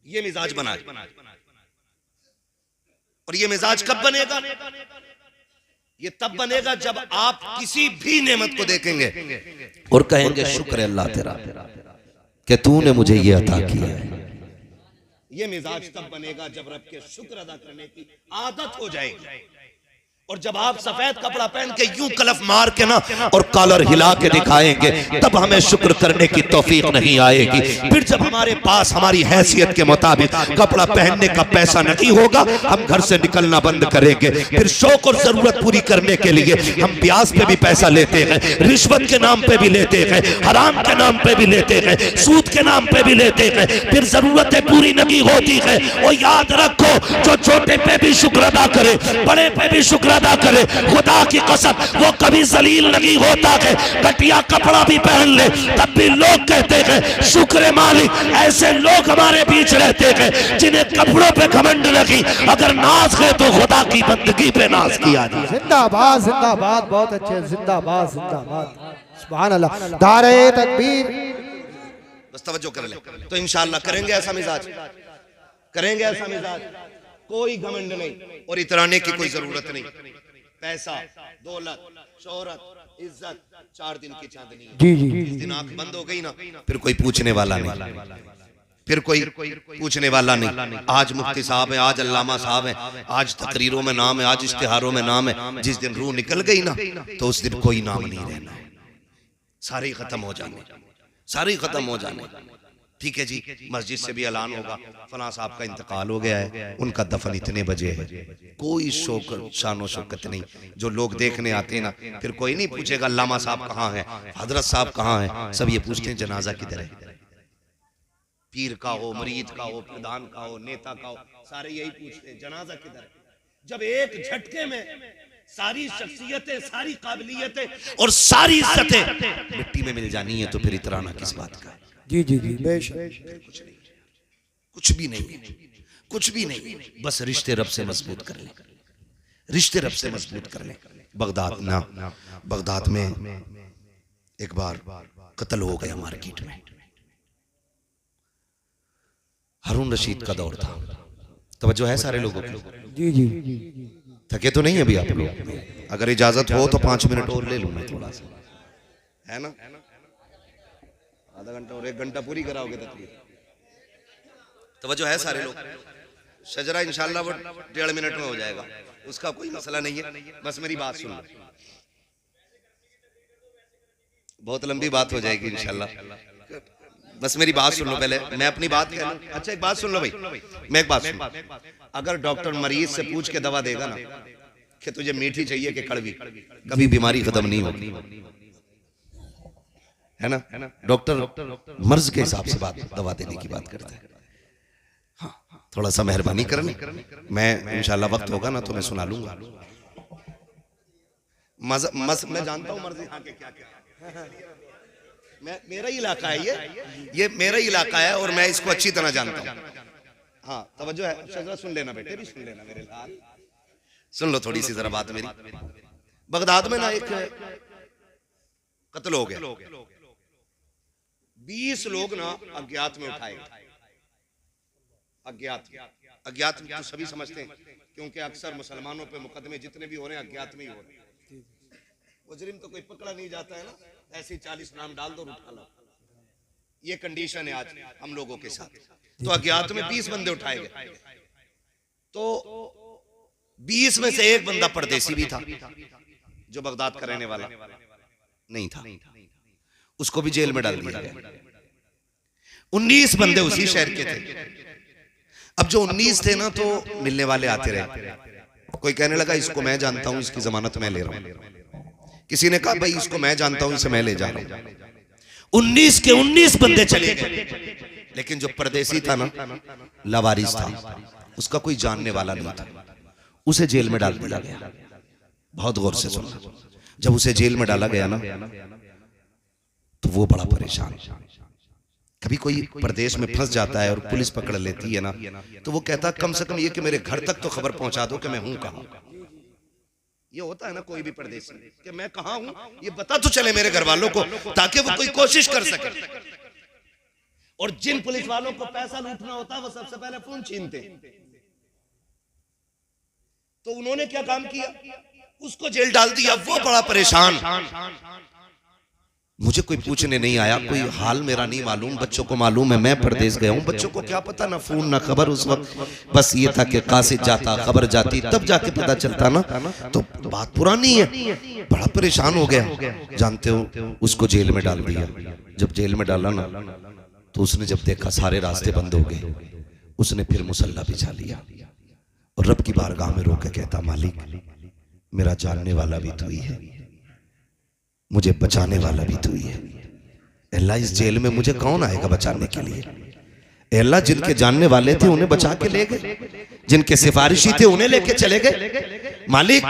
ये मिजाज बना। और ये मिजाज कब बनेगा? ये तब बनेगा जब आप किसी भी नेमत को देखेंगे और कहेंगे शुक्र है अल्लाह तेरा कि तूने मुझे ये अता किया है। ये मिजाज तब बनेगा जब रब के शुक्र अदा करने की आदत हो जाएगी। और जब आप सफेद कपड़ा पहन के यूं कलफ मार के ना और कॉलर हिला के दिखाएंगे तब हमें शुक्र करने की तौफीक नहीं आएगी। फिर जब हमारे पास हमारी हैसियत के मुताबिक कपड़ा पहनने का पैसा नहीं होगा हम घर से निकलना बंद करेंगे। फिर शौक और जरूरत पूरी करने के लिए हम ब्याज पे भी पैसा लेते हैं, रिश्वत के नाम पे भी लेते हैं, हराम के नाम पे भी लेते हैं, सूद के नाम पे भी लेते हैं। फिर जरूरतें पूरी नहीं होती है। और याद रखो जो छोटे पे भी शुक्र अदा करे बड़े पे भी शुक्र अदा करे, खुदा की कसम वो कभी जलील नहीं होता है। घटिया कपड़ा भी पहन ले तब भी लोग कहते हैं शुक्र मालिक। ऐसे लोग हमारे बीच रहते हैं जिन्हें कपड़ों पे घमंड नहीं, अगर नाज है तो खुदा की बंदगी पे नाज किया जाए। जिंदाबाद जिंदाबाद, बहुत अच्छे, जिंदाबाद जिंदाबाद, सुभान अल्लाह, नारे तकबीर। बस तवज्जो कर ले तो इंशाअल्लाह करेंगे ऐसा मिजाज, करेंगे ऐसा मिजाज, कोई घमंड नहीं और इतराने की कोई जरूरत नहीं। पैसा, दौलत, शोहरत, इज्जत 4 दिन की चांदनी है। जी जी, जिस दिन आंख बंद हो गई ना फिर कोई पूछने वाला नहीं, फिर कोई पूछने वाला नहीं। आज मुफ्ती साहब है, आज अल्लामा साहब है, आज तकरीरों में नाम है, आज इश्तिहारों में नाम है। जिस दिन रूह निकल गई ना तो उस दिन कोई नाम नहीं रहना, सारे खत्म हो जाने, सारे खत्म हो जाने। ठीक है जी, मस्जिद से भी ऐलान होगा फलां साहब का इंतकाल हो गया है, उनका दफन इतने बजे है। कोई शौकत शानो शौकत नहीं। जो लोग देखने आते हैं ना फिर कोई नहीं पूछेगा अल्लामा साहब कहाँ है, हजरत साहब कहाँ है, सब ये पूछते हैं जनाजा किधर है। पीर का हो, मरीद का हो, प्रधान का हो, नेता का हो, सारे यही पूछते हैं जनाजा किधर है। जब एक झटके में सारी शख्सियतें, सारी काबिलियतें और सारी इज्जतें मिट्टी में मिल जानी है तो फिर इतराना किस बात का। जी जी जी, बेशक, कुछ भी नहीं, कुछ भी नहीं। बस रिश्ते रब से मजबूत कर ले, रिश्ते रब से मजबूत कर ले। बगदाद में एक बार कत्ल हो गया मार्केट में। हारून रशीद का दौर था। तवज्जो है सारे लोगों की? जी जी, थके तो नहीं अभी आप लोग? अगर इजाजत हो तो 5 मिनट और ले लूं मैं थोड़ा सा, है ना? आधा घंटा और 1 घंटा पूरी कराओगे तकरीर। तवज्जो है सारे लोग? शजरा इंशाल्लाह वो 1.5 मिनट में हो जाएगा, उसका कोई मसला नहीं है। बस मेरी बात सुन लो, बहुत लंबी बात हो जाएगी इंशाल्लाह। बस मेरी बात सुन लो पहले, मैं अपनी बात कह लूं। अच्छा एक बात सुन लो भाई, मैं एक बात सुन। अगर डॉक्टर मरीज से पूछ के दवा देगा ना कि तुझे मीठी चाहिए कि कड़वी, कभी बीमारी खत्म नहीं होगी, है ना? डॉक्टर मर्ज के हिसाब से दवा देने की बात करता है। हाँ, थोड़ा सा मेहरबानी करनी, मैं इंशाल्लाह वक्त होगा ना तो मैं सुना लूंगा। मैं जानता हूँ मर्ज यहाँ के क्या क्या, मेरा ही इलाका है, ये मेरा ही इलाका है और मैं इसको अच्छी तरह जानता हूँ। हाँ तवज्जो है, शजरा सुन लेना बेटे, भी सुन लेना मेरे लाल, सुन लो थोड़ी सी जरा बात मेरी। बगदाद में ना एक कत्ल हो गया, 20 लोग ना अज्ञात में उठाए गए। अज्ञात तो सभी समझते हैं क्योंकि अक्सर मुसलमानों पे मुकदमे जितने भी हो रहे हैं अज्ञात में ही हो रहे हैं। मुजरिम तो कोई पकड़ा नहीं जाता है ना, ऐसे 40 नाम डाल दो उठा लो। ये कंडीशन है आज हम लोगों के साथ। तो अज्ञात में 20 बंदे उठाए गए, तो 20 में से एक बंदा परदेसी भी था जो बगदाद का रहने वाला नहीं था, उसको भी जेल में डाल दिया गया। 19 बंदे उसी शहर के थे। अब जो 19 थे ना तो मिलने वाले आते रहे। कोई कहने लगा इसको मैं जानता हूं, इसकी जमानत मैं ले रहा हूं। किसी ने कहा भाई इसको मैं जानता हूं, इसे मैं ले जा रहा हूं। 19 के 19 बंदे चले गए, लेकिन जो परदेसी था ना लावारिस था, उसका कोई जानने वाला नहीं था, उसे जेल में डाल दिया गया। बहुत गौर से सुना, जब उसे जेल में डाला गया ना तो वो बड़ा परेशान। कभी कोई प्रदेश में फंस जाता है और पुलिस पकड़ लेती है ना तो वो कहता कम से कम ये कि मेरे घर तक तो खबर पहुंचा दो कि मैं हूं कहां। ये होता है ना कोई भी परदेसी कि मैं कहां हूं ये बता तो चले मेरे घर वालों को, ताकि वो कोई कोशिश कर सके। और जिन पुलिस वालों को पैसा लूटना होता है वो सबसे पहले फोन छीनते। तो उन्होंने क्या काम किया, उसको जेल डाल दिया। वो बड़ा परेशान, मुझे कोई पूछने नहीं आया, कोई हाल मेरा नहीं मालूम, बच्चों को मालूम है मैं परदेश गया हूं, बच्चों को क्या पता, ना फोन ना खबर उस वक्त। बस ये था कि कासिद जाता, खबर जाती, तब जाके पता चलता ना। तो बात पुरानी है, बड़ा परेशान हो गया। जानते हो उसको जेल में डाल दिया। जब जेल में डाला ना तो उसने जब देखा सारे रास्ते बंद हो गए, उसने फिर मुसल्ला बिछा लिया और रब की बारगाह में रोके कहता मालिक मेरा जानने वाला भी तू ही है, मुझे बचाने वाला भी तू ही है। अल्लाह इस जेल में मुझे कौन आएगा बचाने के लिए? ए अल्लाह, जिनके जानने वाले थे उन्हें बचा के ले गए, जिनके सिफारिशी थे उन्हें लेके चले गए। मालिक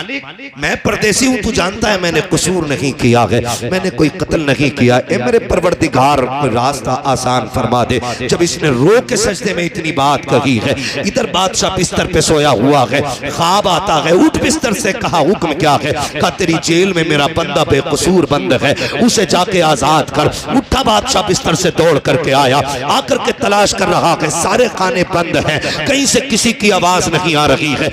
मैं परदेसी हूं, तू जानता है मैंने कसूर नहीं किया है, मैंने कोई कत्ल नहीं किया। ए मेरे परवरदिगार रास्ता आसान फरमा दे। जब इसने रो के सजदे में इतनी बात कही है, इधर बादशाह बिस्तर पे सोया हुआ है, ख्वाब आता है, उठ बिस्तर से, कहा हुक्म क्या है? कहा तेरी जेल में मेरा बंदा बेकसूर बंद है, उसे जाके आजाद कर। उठा बादशाह बिस्तर से दौड़ करके आया, आकर के तलाश कर रहा है, सारे खाने बंद हैं, कहीं से किसी की आवाज नहीं आ रही है।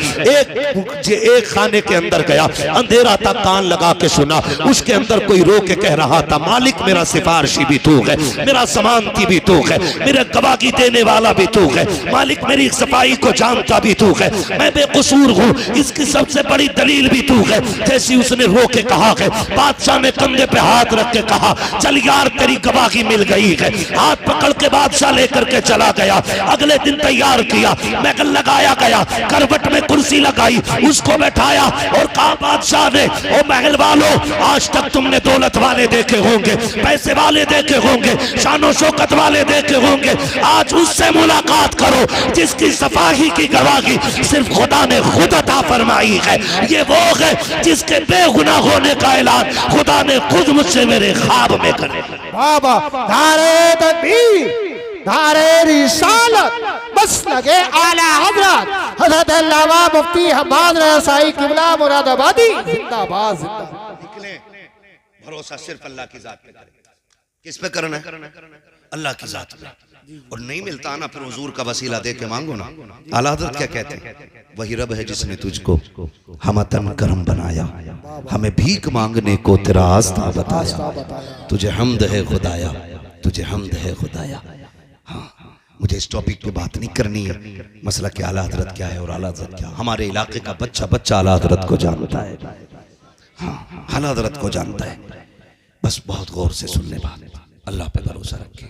एक खाने के अंदर गया, अंधेरा था, कान लगा के सुना, उसके अंदर कोई रो के कह रहा था, मालिक मेरा सिफारिशी भी तू है, मेरा जमानती भी तू है, मेरा गवाही देने वाला भी तू है, मालिक मेरी सफाई को जानता भी तू है, मैं बेकसूर हूँ, इसकी सबसे बड़ी दलील भी तू है। जैसी उसने रो के कहा है, बादशाह ने कंधे पे हाथ रख के कहा, चल यार तेरी गवाही मिल गई है। हाथ पकड़ के बादशाह लेकर के चला गया। अगले दिन तैयार किया, महल लगाया गया, करवट में कुर्सी लगाई, उसको बैठाया और कहा बादशाह ने, ओ महल वालों, आज तक तुमने दौलत वाले देखे होंगे, पैसे वाले देखे होंगे, शानो शौकत वाले देखे होंगे, आज उससे मुलाकात करो जिसकी सफाई की गवाही सिर्फ खुदा ने खुद अता फरमाई है। ये वो है जिसके बेगुनाह होने का ऐलान खुदा ने खुद मुझसे मेरे ख्वाब में करे। बाबा नारे तकबीर, नारे रिसालत, बस लगे आला हजरत हजरत अल्लामा मुफ्ती हम्माद रसाई किबला मुरादाबादी जिंदाबाद जिंदाबाद। निकले, भरोसा सिर्फ अल्लाह की जात पे करें। किस पे करना है? अल्लाह की जात पे। और नहीं मिलता ना, फिर हुजूर का वसीला दे के मांगो ना। आला हज़रत क्या कहते हैं? वही रब है जिसने तुझको हमतन करम बनाया, हमें भीख मांगने को तेरा आस्था बताया, तुझे हम्द है खुदाया, तुझे हम्द है खुदाया। हाँ, मुझे इस टॉपिक पे बात नहीं करनी है, मसला कि आला हज़रत क्या है और आला हज़रत क्या। हमारे इलाके का बच्चा बच्चा आला हज़रत को जानता है, हाँ आला हज़रत को जानता है। बस बहुत गौर से सुन ले बात, अल्लाह पे भरोसा रखे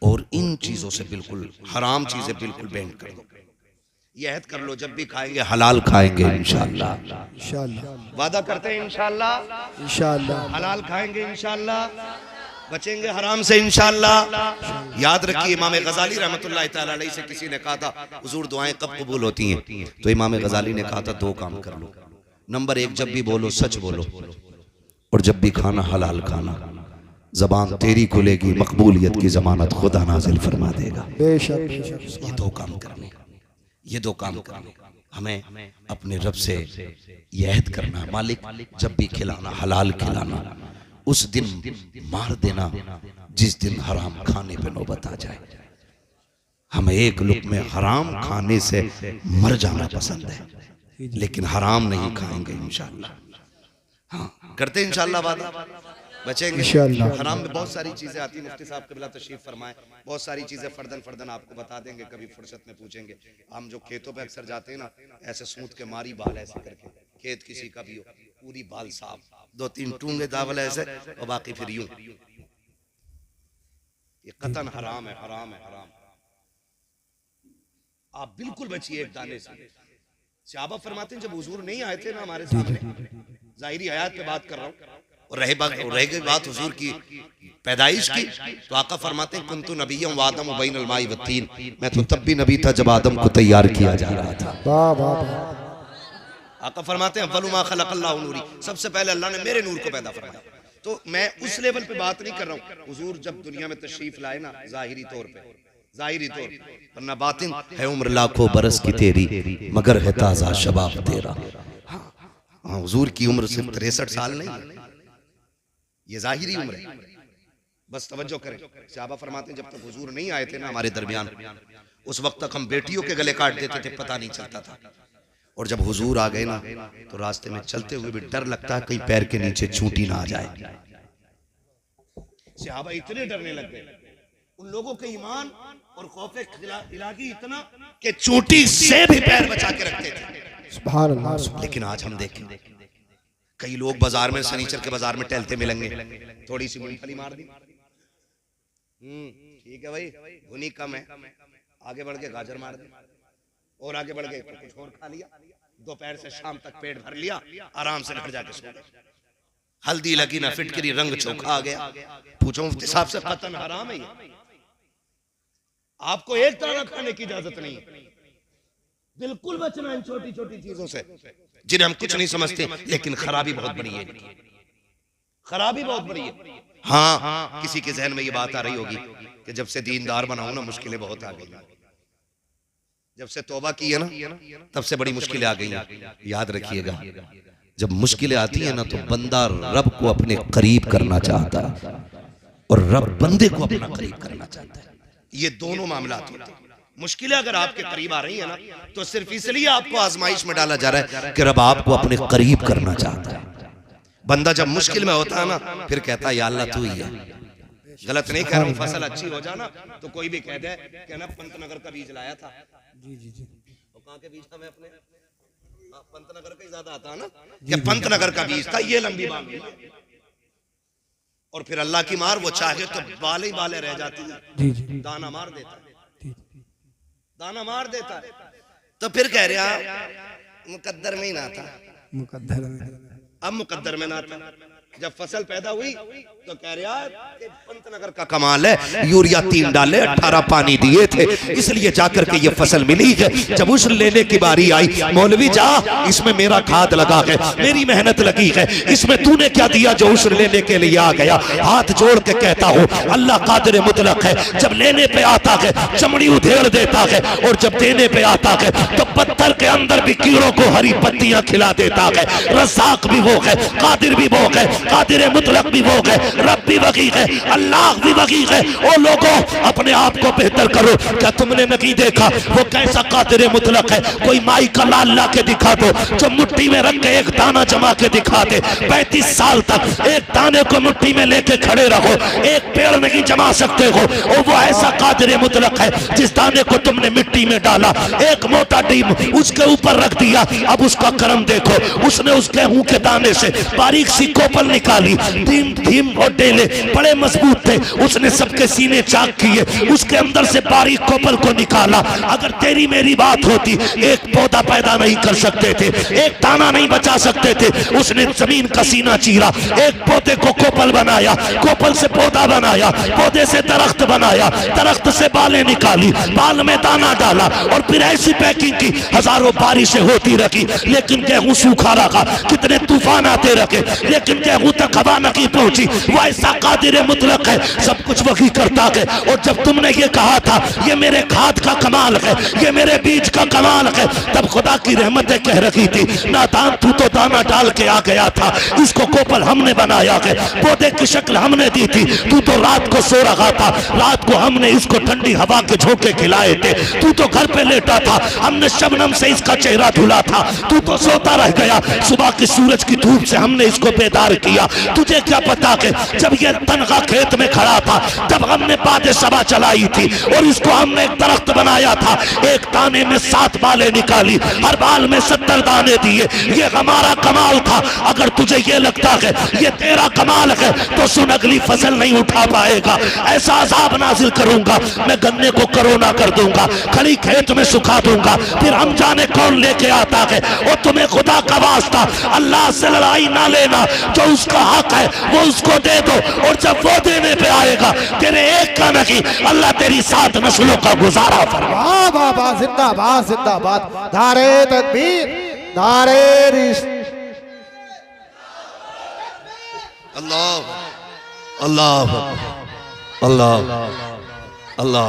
और इन चीजों से बिल्कुल, हराम चीजें बिल्कुल बैन कर दो। ये अहद कर लो, जब भी खाएंगे हलाल खाएंगे इंशाअल्लाह। इंशाअल्लाह वादा करते हैं इंशाअल्लाह, इंशाअल्लाह हलाल खाएंगे इंशाअल्लाह, बचेंगे हराम से इंशाअल्लाह। याद रखिए, इमाम गजाली रहमतुल्लाह तआला अलैहि से किसी ने कहा था, हुजूर दुआएं कब कबूल होती हैं? तो इमाम गजाली ने कहा था, दो काम कर लो। नंबर एक, जब भी बोलो सच बोलो, और जब भी खाना हलाल खाना। जबान तेरी खुलेगी, मकबूलियत की जमानत खुदा नाजिल फरमा देगा। बेशक ये दो काम करने, ये दो काम करने। हमें अपने रब से यह अहद करना, मालिक जब भी खिलाना हलाल खिलाना, उस दिन मार देना जिस दिन हराम खाने पे नौबत आ जाए। हमें एक लुक़्मे हराम खाने से मर जाना पसंद है, लेकिन हराम नहीं खाएंगे इंशाअल्लाह। हाँ, करते इंशाअल्लाह वादा, बचेंगे इंशाअल्लाह। हराम में बहुत सारी चीजें आती हैं, मुफ्ती साहब क़िबला तशरीफ फरमाए, बहुत सारी चीजें फर्दन फर्दन आपको बता देंगे, कभी फुर्सत में पूछेंगे। हम जो खेतों पे अक्सर जाते हैं ना, ऐसे सूत के मारी बाल ऐसे करके, खेत किसी का भी हो, पूरी बाल साफ, दो तीन टूंगे दावल ऐसे और बाकी फिर यूं। ये कतन हराम है, हराम है, हराम। आप बिल्कुल बचिए एक दाने से। सहाबा फरमाते हैं, जब हुजूर नहीं आए थे ना हमारे सामने, जाहिरी हयात पे बात कर रहा हूँ, और रह गई बात हुजूर की पैदाइश की, तो आका फरमाते हैं, कुन्तु नबिय्यम व आदम बैनल माई व तीन, मैं तो तब भी नबी था जब आदम को तैयार किया जा रहा था। वाह वाह। आका फरमाते हैं, अव्वलु मा खलक़ल्लाहु नूरी, सबसे पहले अल्लाह ने मेरे नूर को पैदा फरमाया। तो मैं उस लेवल पे बात नहीं कर रहा हूँ। हुजूर जब दुनिया में तशरीफ लाए ना, जाहिरी तौर पे, जाहिरी तौर पे, वरना बातिन है उम्र लाखों बरस की तेरी, मगर है ताज़ा शबाब तेरा। हाँ, हुजूर की उम्र सिर्फ 63 साल नहीं, ये जाहिरी उम्र है। बस तवज्जो करें। सहाबा फरमाते हैं, जब तक हुजूर नहीं आए थे ना हमारे दरमियान, उस वक्त तक हम बेटियों के गले काट देते थे, पता नहीं चलता था। और जब हुजूर आ गए ना, तो रास्ते में चलते हुए भी डर लगता है कहीं पैर के नीचे चूंटी ना आ जाए। सहाबा इतने डरने लग गए, उन लोगों के ईमान और खौफ इलाही इतना कि चूंटी से भी पैर बचा के रखते थे। सुभान अल्लाह। लेकिन आज हम देखें, कई लोग बाजार में, सनीचर के बाजार में टहलते मिलेंगे, थोड़ी सी मूंगफली मार दी, ठीक है भाई, भुनी कम है, आगे बढ़ के गाजर मार दी, और आगे बढ़ के कुछ और खा लिया, दोपहर से शाम तक पेट भर लिया, आराम से घर जाके सो गए। हल्दी लगी ना फिटकरी, रंग चोखा आ गया। पूछो मुफ्ती साहब से, कतन हराम है ये? आपको एक ताना खाने की इजाजत नहीं है। बिल्कुल बचना इन छोटी छोटी चीजों से जिन्हें हम कुछ नहीं समझते, लेकिन खराबी बहुत बड़ी है इनकी, खराबी बहुत बड़ी है। हाँ, किसी के जहन में ये बात आ रही होगी कि जब से दीनदार बनाऊं ना मुश्किलें बहुत आ गई, जब से तौबा की है ना तब से बड़ी मुश्किलें आ गई हैं। याद रखिएगा, जब मुश्किलें आती हैं ना तो बंदा रब को अपने करीब करना चाहता है और रब बंदे को अपना करीब करना चाहता है। ये दोनों मामला होते हैं। मुश्किलें अगर आपके करीब आ रही है ना तो सिर्फ इसलिए आपको आजमाइश में डाला जा रहा है कि रब आपको अपने करीब करना चाहता है। बंदा जब मुश्किल में होता है ना फिर कहता है या अल्लाह तू ही है। गलत नहीं कह रहा हूँ, फसल अच्छी हो जाना तो कोई भी कह दे कि ना पंतनगर का बीज लाया था। जी जी जी, और कहाँ के बीज था? मैं अपने पंतनगर का ही ज्यादा आता है ना कि पंतनगर का बीज था, ये लंबी बात है। और फिर अल्लाह की मार, वो चाहे तो बाले ही बाले रह जाती है, दाना मार देता है, दाना मार देता है। तो फिर कह रहा मुकद्दर में ही ना था, मुकद्दर में, अब मुकद्दर में ना था। जब फसल पैदा हुई तो कह रहा पंतनगर का कमाल है, यूरिया 3 डाले 18 पानी दिए थे इसलिए जाकर के ये फसल मिली है। जब उस लेने की बारी आई, मौलवी जा इसमें मेरा खाद लगा है, मेरी मेहनत लगी है, इसमें तूने क्या दिया जो उस लेने के लिए आ गया? हाथ जोड़ के कहता हूँ अल्लाह कादिर मुतलक है। जब लेने पे आता है चमड़ी उधेड़ देता है और जब देने पे आता है तो पत्थर के अंदर भी कीड़ों को हरी पत्तियां खिला देता है। रज़ाक भी वो है, कादिर भी वो है, कादिर मुतलक भी वो है, रब भी वही है, अल्लाह भी वही है। ओ लोगों, अपने आप को बेहतर करो। क्या तुमने नहीं देखा वो कैसा कादिर मुतलक है? कोई माई का लाल ला के दिखा दो जो मुट्ठी में रख के एक दाना जमा के दिखा दे। 35 साल तक एक दाने को मुट्ठी में लेके खड़े रहो, एक पेड़ नहीं जमा सकते हो। और वो ऐसा कादिर मुतलक है जिस दाने को तुमने मिट्टी में डाला, एक मोटा डीम उसके ऊपर रख दिया, अब उसका करम देखो। उसने उस गेहूं के दाने से बारीक सी कोपल निकाली, धीम धीम और डेले बड़े मजबूत थे, उसने सबके सीने चाक किए, उसके अंदर से बारीक कोपल को निकाला। अगर तेरी मेरी बात होती, एक पौधा पैदा नहीं कर सकते थे, एक दाना नहीं बचा सकते थे। उसने जमीन का सीना चीरा, एक पौधे को कोपल बनाया, कोपल से पौधा बनाया, पौधे से दरख्त बनाया, दरख्त से बालें निकाली, बाल में दाना डाला और फिर ऐसी पैकिंग की। हजारों बारिशें होती रही लेकिन गेहूं सूखा रहा, कितने तूफान आते रखे लेकिन गेहूं तक हवा नहीं पहुंची। वो ऐसा कादिर मुतलक है, सब कुछ वही करता है। और जब तुमने ये कहा था ये मेरे खाद का कमाल है, ये मेरे बीज का कमाल है, तब खुदा की रहमतें कह रही थी नादान तू तो दाना डाल के आ गया था, इसको कोपल हमने बनाया है, पौधे की शक्ल हमने दी थी, तू तो रात को सो रहा था, रात को हमने इसको ठंडी हवा के झोंके खिलाए थे, तू तो घर पे लेटा था, हमने शबनम से इसका चेहरा धुला था, तू तो सोता रह गया, सुबह की सूरज की धूप से हमने इसको बेदार किया। तुझे क्या पता कि जब ये तनखा खेत में खड़ा था तब हमने बादे सबा चलाई थी और इसको हमने एक दरख्त बनाया था, एक दाने में 7 बालें निकाली, हर बाल में 70 दाने दिए। ये हमारा कमाल था। अगर तुझे ये लगता है ये तेरा कमाल है तो सुन, अगली फसल नहीं उठा पाएगा, ऐसा अजाब नाजिल करूंगा, मैं गन्ने को करोना कर दूंगा, खड़ी खेत में सुखा दूंगा, फिर हम जाने कौन लेके आता है। और तुम्हें खुदा का वास्ता अल्लाह से लड़ाई ना लेना, जो उसका हक है वो उसको दे दो, और जब वो देने पे आएगा तेरे एक का नहीं, अल्लाह तेरी 7 नस्लों का गुजारा फरमा। वाह वाह वाह, जिंदाबाद जिंदाबाद, नारे तकबीर, नारे अल्लाह अल्लाह अल्लाह अल्लाह।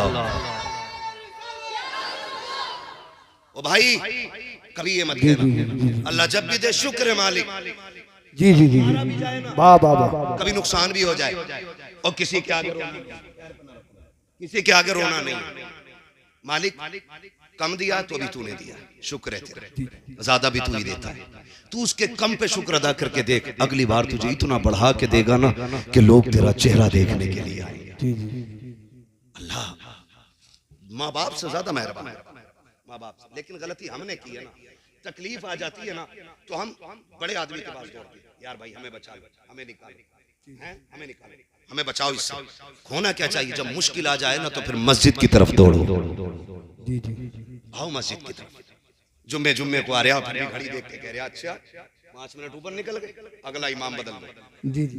ओ भाई कभी ये मत कहना अल्लाह जब भी दे शुक्र है मालिक। जी जी जी, वाह वाह वाह। कभी नुकसान भी हो जाए और किसी के आगे रोना, किसी के आगे रोना नहीं। मालिक कम दिया तो भी तूने दिया, शुक्र है तेरा, ज्यादा भी तू ही देता है। तू उसके कम पे शुक्र अदा करके देख, अगली बार तुझे इतना बढ़ा के देगा ना कि लोग तेरा चेहरा देखने के लिए आएंगे। अल्लाह माँ बाप से ज्यादा मेहरबान है, माँ बाप से। लेकिन गलती हमने की है ना, तकलीफ आ जाती है ना तो हम बड़े आदमी के पास दौड़ते हैं, यार भाई हमें बचा लो, हमें निकालो, हमें निकालो, हमें बचाओ इससे। होना क्या चाहिए, जब मुश्किल आ जाए ना तो फिर मस्जिद की तरफ दौड़ो, आओ मस्जिद की तरफ। जुम्मे जुम्मे को आ रहा, फिर घड़ी देख के कह रहा अच्छा 5 मिनट ऊपर निकल गए, अगला इमाम बदल गए। जी जी,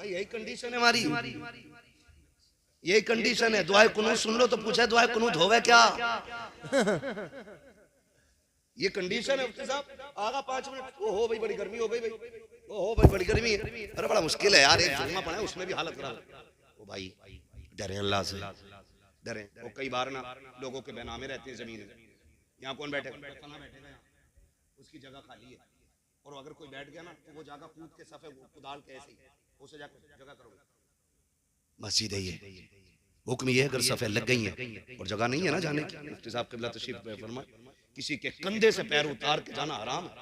यही कंडीशन है हमारी। यही कंडीशन है। दुआए कुनूत सुन लो तो पूछा दुआए कुनूत होवे क्या? ये कंडीशन है मुफ्ती साहब। आगा 5 मिनट ओ हो भाई बड़ी गर्मी हो गई भाई, ओ हो भाई बड़ी गर्मी है। अरे बड़ा मुश्किल है यार, एक जुम्मा पढ़ा है उसमें भी हालत खराब। ओ भाई डरे अल्लाह से, डरे। वो कई बार ना लोगों के बेनामे रहते हैं जमीन। यहाँ कौन बैठेगा? फलां बैठेगा, उसकी जगह खाली है, और अगर कोई बैठ गया ना तो वो जगह कूद के सफे कुदाल के ऐसे ही उसे जाकर जगह करोगे। मस्जिद है ये, हुक्म ये है अगर सफे लग गई हैं और जगह नहीं है ना जाने की, मुफ्ती साहब क़िबला तशरीफ फरमाए, किसी के कंधे से पैर उतार के जाना हराम है।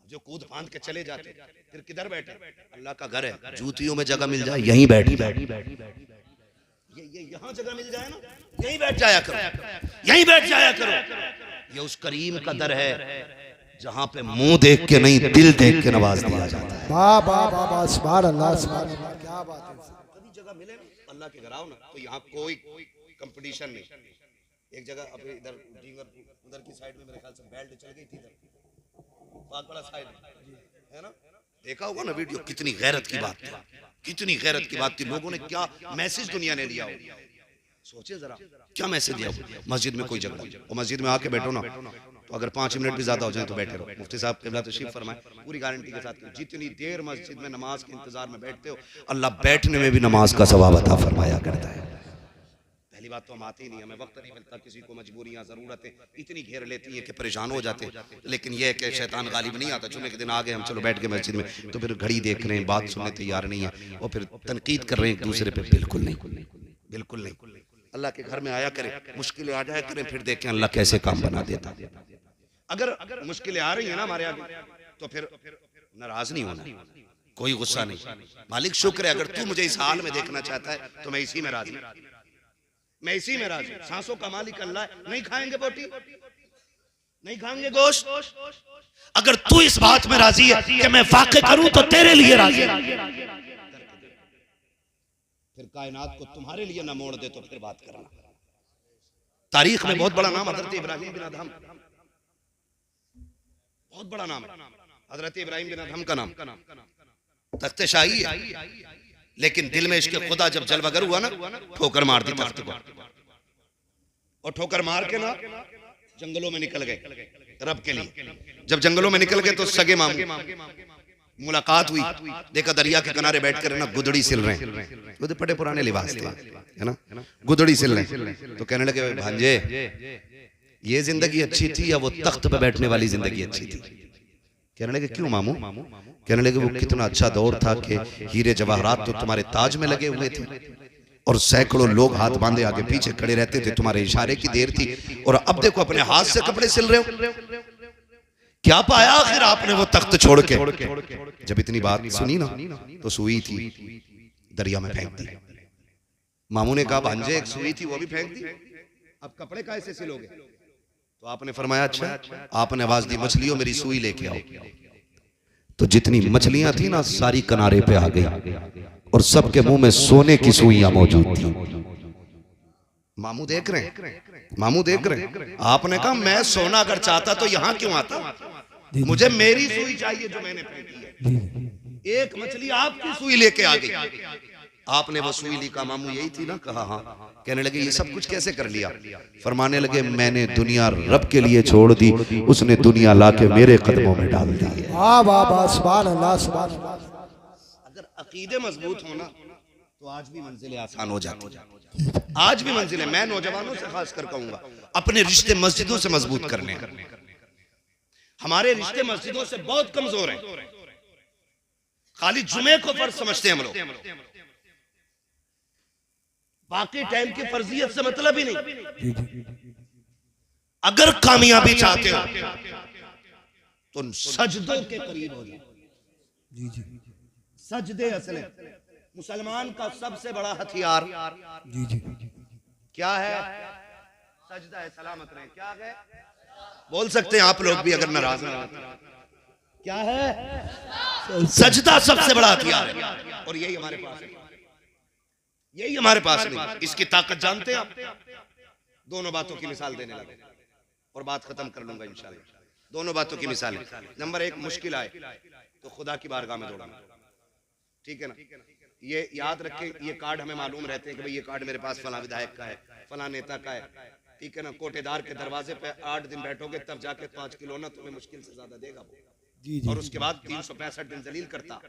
जो कूद फांद के चले जाते फिर किधर बैठे? अल्लाह का घर है, जूतियों में जगह मिल जाए यहीं बैठ, ये यहाँ जगह मिल जाए ना यहीं बैठ जाया करो, यहीं बैठ जाया करो। ये उस करीम का दर है जहाँ पे मुंह देख के नहीं दिल देख के नवाज दिया जाता है। वाह वाह वाह वाह, सुभान अल्लाह, सुभान अल्लाह, क्या बात है। कभी जगह मिले अल्लाह के घर आओ ना तो यहाँ कोई कंपटीशन नहीं। एक जगह अब इधर उधर की साइड में मेरे ख्याल से बेल्ट चल गई थी, इधर बहुत बड़ा साइड है ना, देखा होगा ना वीडियो। कितनी गैरत की बात थी, कितनी गैरत की बात थी। लोगों ने क्या मैसेज दुनिया ने दिया हो, सोचे जरा क्या मैसेज दिया हो। मस्जिद में कोई झगड़ा और मस्जिद में आके बैठो ना तो अगर 5 मिनट भी ज्यादा हो जाए तो बैठे रहो। मुफ्ती साहब क़िबला तशरीफ फरमाए पूरी गारंटी के साथ, जितनी देर मस्जिद में नमाज के इंतजार में बैठते हो अल्लाह बैठने में भी नमाज का सवाब अता फरमाया करता है। पहली बात तो हम आते ही नहीं, हमें वक्त नहीं मिलता, किसी को मजबूरियां ज़रूरतें इतनी घेर लेती हैं कि परेशान हो जाते हैं। लेकिन यह है कि शैतान गालिब नहीं आता। जुम्मे के दिन आ गए हम, चलो बैठ के मस्जिद में, तो फिर घड़ी देख रहे हैं, बात सुनने तैयार नहीं है और फिर तनकीद कर रहे हैं एक दूसरे पे। बिल्कुल नहीं, बिल्कुल नहीं। अल्लाह के घर में आया करें, मुश्किलें आ जाया करें, फिर देखें अल्लाह कैसे काम बना देता। अगर मुश्किलें आ रही है ना हमारे आगे तो फिर नाराज नहीं होना, कोई गुस्सा नहीं। मालिक शुक्र है, अगर तू मुझे इस हाल में देखना चाहता है तो मैं इसी में राजी, मैं इसी में राजी। सांसों का मालिक अल्लाह है। नहीं खाएंगे बोटी, नहीं खाएंगे गोश्त, अगर तू इस बात में राजी है कि मैं वाक़े करूं तो तेरे लिए राजी है। फिर कायनात को तुम्हारे लिए ना मोड़ दे तो फिर बात करना। तारीख में बहुत बड़ा नाम हजरत इब्राहिम बिन अदहम, बहुत बड़ा नाम है हजरत इब्राहिम बिन अदहम का नाम। तख्ते शाही है, लेकिन दिल में इसके खुदा जब जलवागर हुआ ना, ठोकर मार दी तख्त को, और ठोकर मार के ना जंगलों में निकल गए रब के लिए। जब जंगलों में निकल गए तो सगे मामू मुलाकात हुई, देखा दरिया के किनारे बैठकर ना गुदड़ी सिल रहे हैं। वो तो पटे पुराने लिबास थे है ना, गुदड़ी सिल रहे हैं। तो कहने लगे भांजे ये जिंदगी अच्छी थी या वो तख्त पे बैठने वाली जिंदगी अच्छी थी? कहने लगे क्यों मामू? कहने लगे वो कितना अच्छा दौर था कि हीरे जवाहरात तो तुम्हारे ताज में लगे हुए थे और सैकड़ों लोग हाथ बांधे आगे पीछे खड़े रहते थे, तुम्हारे इशारे की देर थी, और अब देखो अपने हाथ से कपड़े सिल रहे हो। क्या पाया आखिर आपने वो तख्त छोड़ के? जब इतनी बात सुनी ना तो सुई थी दरिया में फेंक दी। मामू ने कहा भांजे एक सुई थी वो भी फेंक दी, अब कपड़े कैसे सिलोगे? तो आपने फरमाया अच्छा। आपने आवाज दी मछलियों मेरी सुई लेके आओ। तो जितनी मछलियां थी ना सारी किनारे पे आ गई और सबके मुंह में सोने की सुइयां मौजूद थी। मामू देख रहे हैं, मामू देख रहे हैं। आपने कहा मैं सोना अगर चाहता तो यहां क्यों आता? मुझे मेरी सुई चाहिए जो मैंने फेंकी है। एक मछली आपकी सुई लेके आ गई। आपने वो सुई ली, का मामू यही थी ना? कहा हाँ। कहने लगे ये सब कुछ कैसे कर लिया? फरमाने लगे मैंने दुनिया रब के लिए छोड़ दी, उसने दुनिया लाके मेरे कदमों में डाल दी है। वाह वाह वाह, सुभान अल्लाह, सुभान अल्लाह। अगर अकीदे मजबूत होना तो आज भी मंजिलें आसान हो जाती। आज भी मंजिलें, मैं नौजवानों से खास कर कहूंगा अपने रिश्ते मस्जिदों से मजबूत करने। हमारे रिश्ते मस्जिदों से बहुत कमजोर हैं। खाली जुमे को फर्ज समझते हैं हम लोग, बाकी टाइम की फर्जियत से मतलब ही नहीं। अगर कामयाबी चाहते हो तो सजदों के करीब हो जाओ। सजदे असल मुसलमान का सबसे बड़ा हथियार क्या है? सजदा है। सलामत रहे। क्या है? बोल सकते हैं आप लोग भी अगर नाराज ना हो। क्या है? सजदा सबसे बड़ा हथियार है और यही हमारे पास है, यही हमारे पास नहीं। इसकी ताकत जानते हैं आप? दोनों बातों की मिसाल देने लगे और बात खत्म कर लूंगा इंशाल्लाह। दोनों बातों की मिसाल है। नंबर 1, मुश्किल आए तो खुदा की बारगाह में दौड़ना, ठीक है ना? ये याद रखे, ये कार्ड हमें मालूम रहते हैं कि भाई ये कार्ड मेरे पास फला विधायक का है, फला नेता का है, ठीक है ना। कोटेदार के दरवाजे पे 8 दिन बैठोगे तब जाके 5 किलो ना तुम्हें मुश्किल से ज्यादा देगा वो। और उसके बाद 365 दिन जलील करता।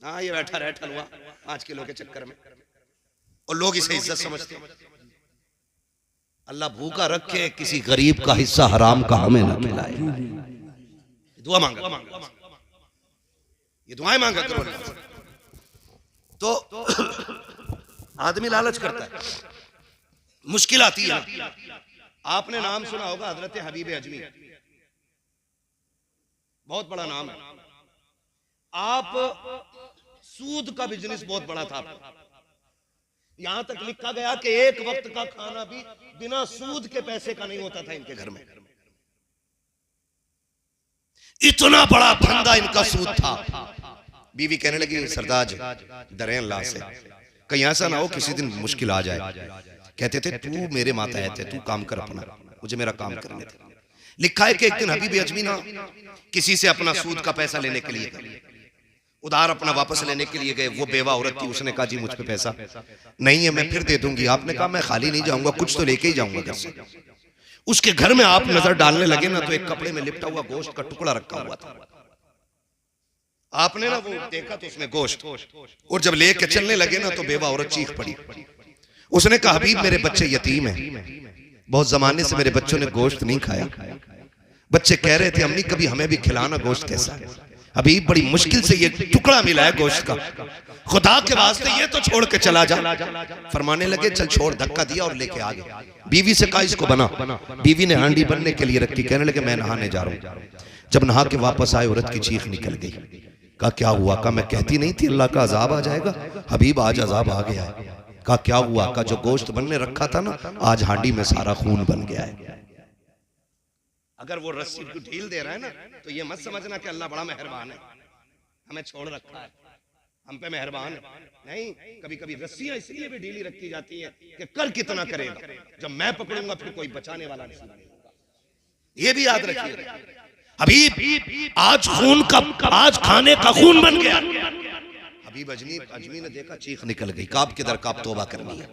हाँ, ये बैठा रह ठलुआ 5 किलो के चक्कर में, और लोग इसे इज्जत समझते हैं। अल्लाह भूखा रखे, किसी गरीब का हिस्सा हराम का हमें ना खिलाए। दुआ मांगा, ये दुआएं मांगा करो। तो आदमी लालच करता है, मुश्किल आती है। आपने नाम सुना होगा हजरत हबीब अजमी, बहुत बड़ा नाम है। आप सूद का बिजनेस बहुत बड़ा था। यहां तक लिखा गया कि एक वक्त का खाना भी बिना सूद के पैसे का नहीं होता था इनके घर में। इतना बड़ा धंधा इनका सूद था। बीवी कहने लगी, सरदार डरे अल्लाह से, कहीं ऐसा ना हो किसी दिन मुश्किल आ जाए। कहते थे, तू मेरे मातहत है, तू काम कर अपना, मुझे मेरा काम करने दे। लिखा है कि एक दिन हबीब अजमी ना किसी से अपना सूद का पैसा लेने के लिए गए, उधार अपना वापस लेने के लिए गए। वो बेवा औरत थी, उसने कहा, जी मुझ पे पैसा नहीं है, मैं फिर दे दूंगी। आपने कहा, मैं खाली नहीं जाऊंगा, कुछ तो लेके ही जाऊंगा घर से। उसके घर में आप नजर डालने लगे ना तो एक कपड़े में लिपटा हुआ गोश्त का टुकड़ा रखा हुआ था। आपने ना वो देखा तो उसमें गोश्त, और जब लेके चलने लगे ना तो बेवा औरत चीख पड़ी। उसने कहा, हबीब मेरे बच्चे यतीम हैं, बहुत जमाने से मेरे बच्चों ने गोश्त नहीं खाया। बच्चे कह रहे थे, अम्मी कभी हमें भी खिलाना गोश्त कैसा है। हबीब बड़ी मुश्किल से ये टुकड़ा मिला है गोश्त का, खुदा के वास्ते ये तो छोड़ के चला जा। फरमाने लगे, चल छोड़। धक्का दिया और लेके आ गए। बीवी से कहा, इसको बना। बीवी ने हांडी बनने के लिए रखी। कहने लगे, मैं नहाने जा रहा हूँ। जब नहा के वापस आए, औरत की चीख निकल गई। कहा, क्या हुआ? कहा, मैं कहती नहीं थी अल्लाह का अजाब आ जाएगा। हबीब आज अजाब आ गया है। कहा, क्या हुआ? कहा, जो गोश्त बनने रखा था ना, आज हांडी में सारा खून बन गया है। अगर वो रस्सी को ढील दे रहा है ना तो ये मत समझना कि अल्लाह बड़ा मेहरबान है, हमें छोड़ रखा है, हम पे मेहरबान है। नहीं, कभी कभी रस्सियां इसलिए भी ढीली रखी जाती है कि कर कितना करेगा, जब मैं पकड़ूंगा फिर कोई बचाने वाला नहीं होगा। ये भी याद रखिए। हबीब आज खून का, आज खाने का खून बन गया। हबीब अजमी ने देखा, चीख निकल गई। काब किधर? काब तौबा करनी है।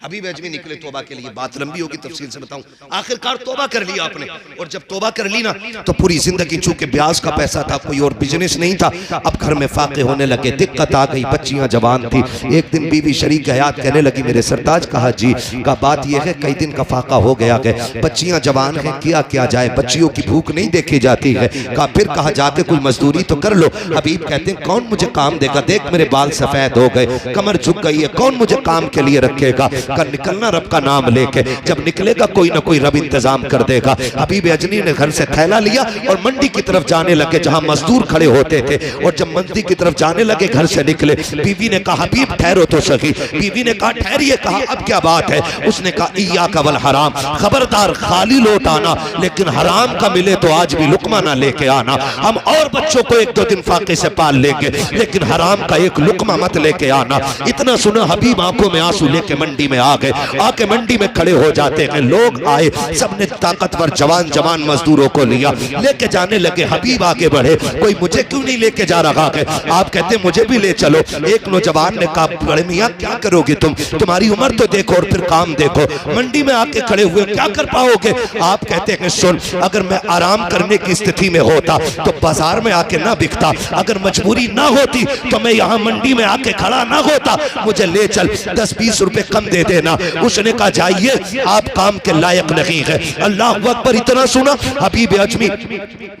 हबीब अजमी निकले तौबा के लिए। बात लंबी होगी, तफसील से बताऊं। आखिरकार तौबा कर लिया आपने, और जब तौबा कर ली ना तो पूरी जिंदगी, चूंकि ब्याज का पैसा था, कोई और बिजनेस नहीं था, अब घर में फाके होने लगे, दिक्कत आ गई। बच्चियां जवान थी। एक दिन बीवी शरीक हयात कहने लगी, मेरे सरताज। कहा, जी। का बात यह है, कई दिन का फाका हो गया है, बच्चियां जवान हैं, किया जाए, बच्चियों की भूख नहीं देखी जाती है। कहा, फिर कहा, जाके कोई मजदूरी तो कर लो। हबीब कहते हैं, कौन मुझे काम देगा? देख मेरे बाल सफेद हो गए, कमर झुक गई है, कौन मुझे काम के लिए रखेगा? कर निकलना रब का नाम लेके, जब निकलेगा कोई ना कोई रब इंतजाम कर देगा। हबीब अजनी ने घर से थैला लिया और मंडी की तरफ जाने लगे जहां मजदूर खड़े होते थे। और जब मंडी की तरफ जाने लगे, घर से निकले। बीवी ने कहा, हबीब ठहरो तो सही। बीवी ने कहा, ठहरिए। कहा, अब क्या बात है? उसने कहा, इय्याका वल हराम, खबरदार खाली लौट आना, लेकिन हराम का मिले तो आज भी लुकमा ना लेके आना। हम और बच्चों को 1-2 दिन फाके से पाल लेंगे, लेकिन हराम का एक लुकमा मत लेके आना। इतना सुना, हबीब आंखों में आंसू लेके मंडी में आ गए। आके मंडी में खड़े हो जाते हैं। लोग आए, सबने ताकतवर जवान मजदूरों को लिया, लेके जाने लगे। हबीब आगे बढ़े, कोई मुझे क्यों नहीं लेके जा रहा है? आप कहते, मुझे भी ले चलो। एक नौजवान ने कहा, बड़े मियाँ क्या करोगे तुम? तुम्हारी उम्र तो देखो और फिर काम देखो। मंडी में आके खड़े हुए, क्या कर पाओगे? आप कहते हैं, सुन, अगर मैं आराम करने की स्थिति में होता तो बाजार में आके ना बिकता, अगर मजबूरी ना होती तो मैं यहाँ मंडी में आके खड़ा ना होता। मुझे ले चल, 10-20 रुपए कम दे देना। उसने कहा, जाइए, आप काम के लायक नहीं है। अल्लाह अकबर। इतना सुना, हबीब अजमी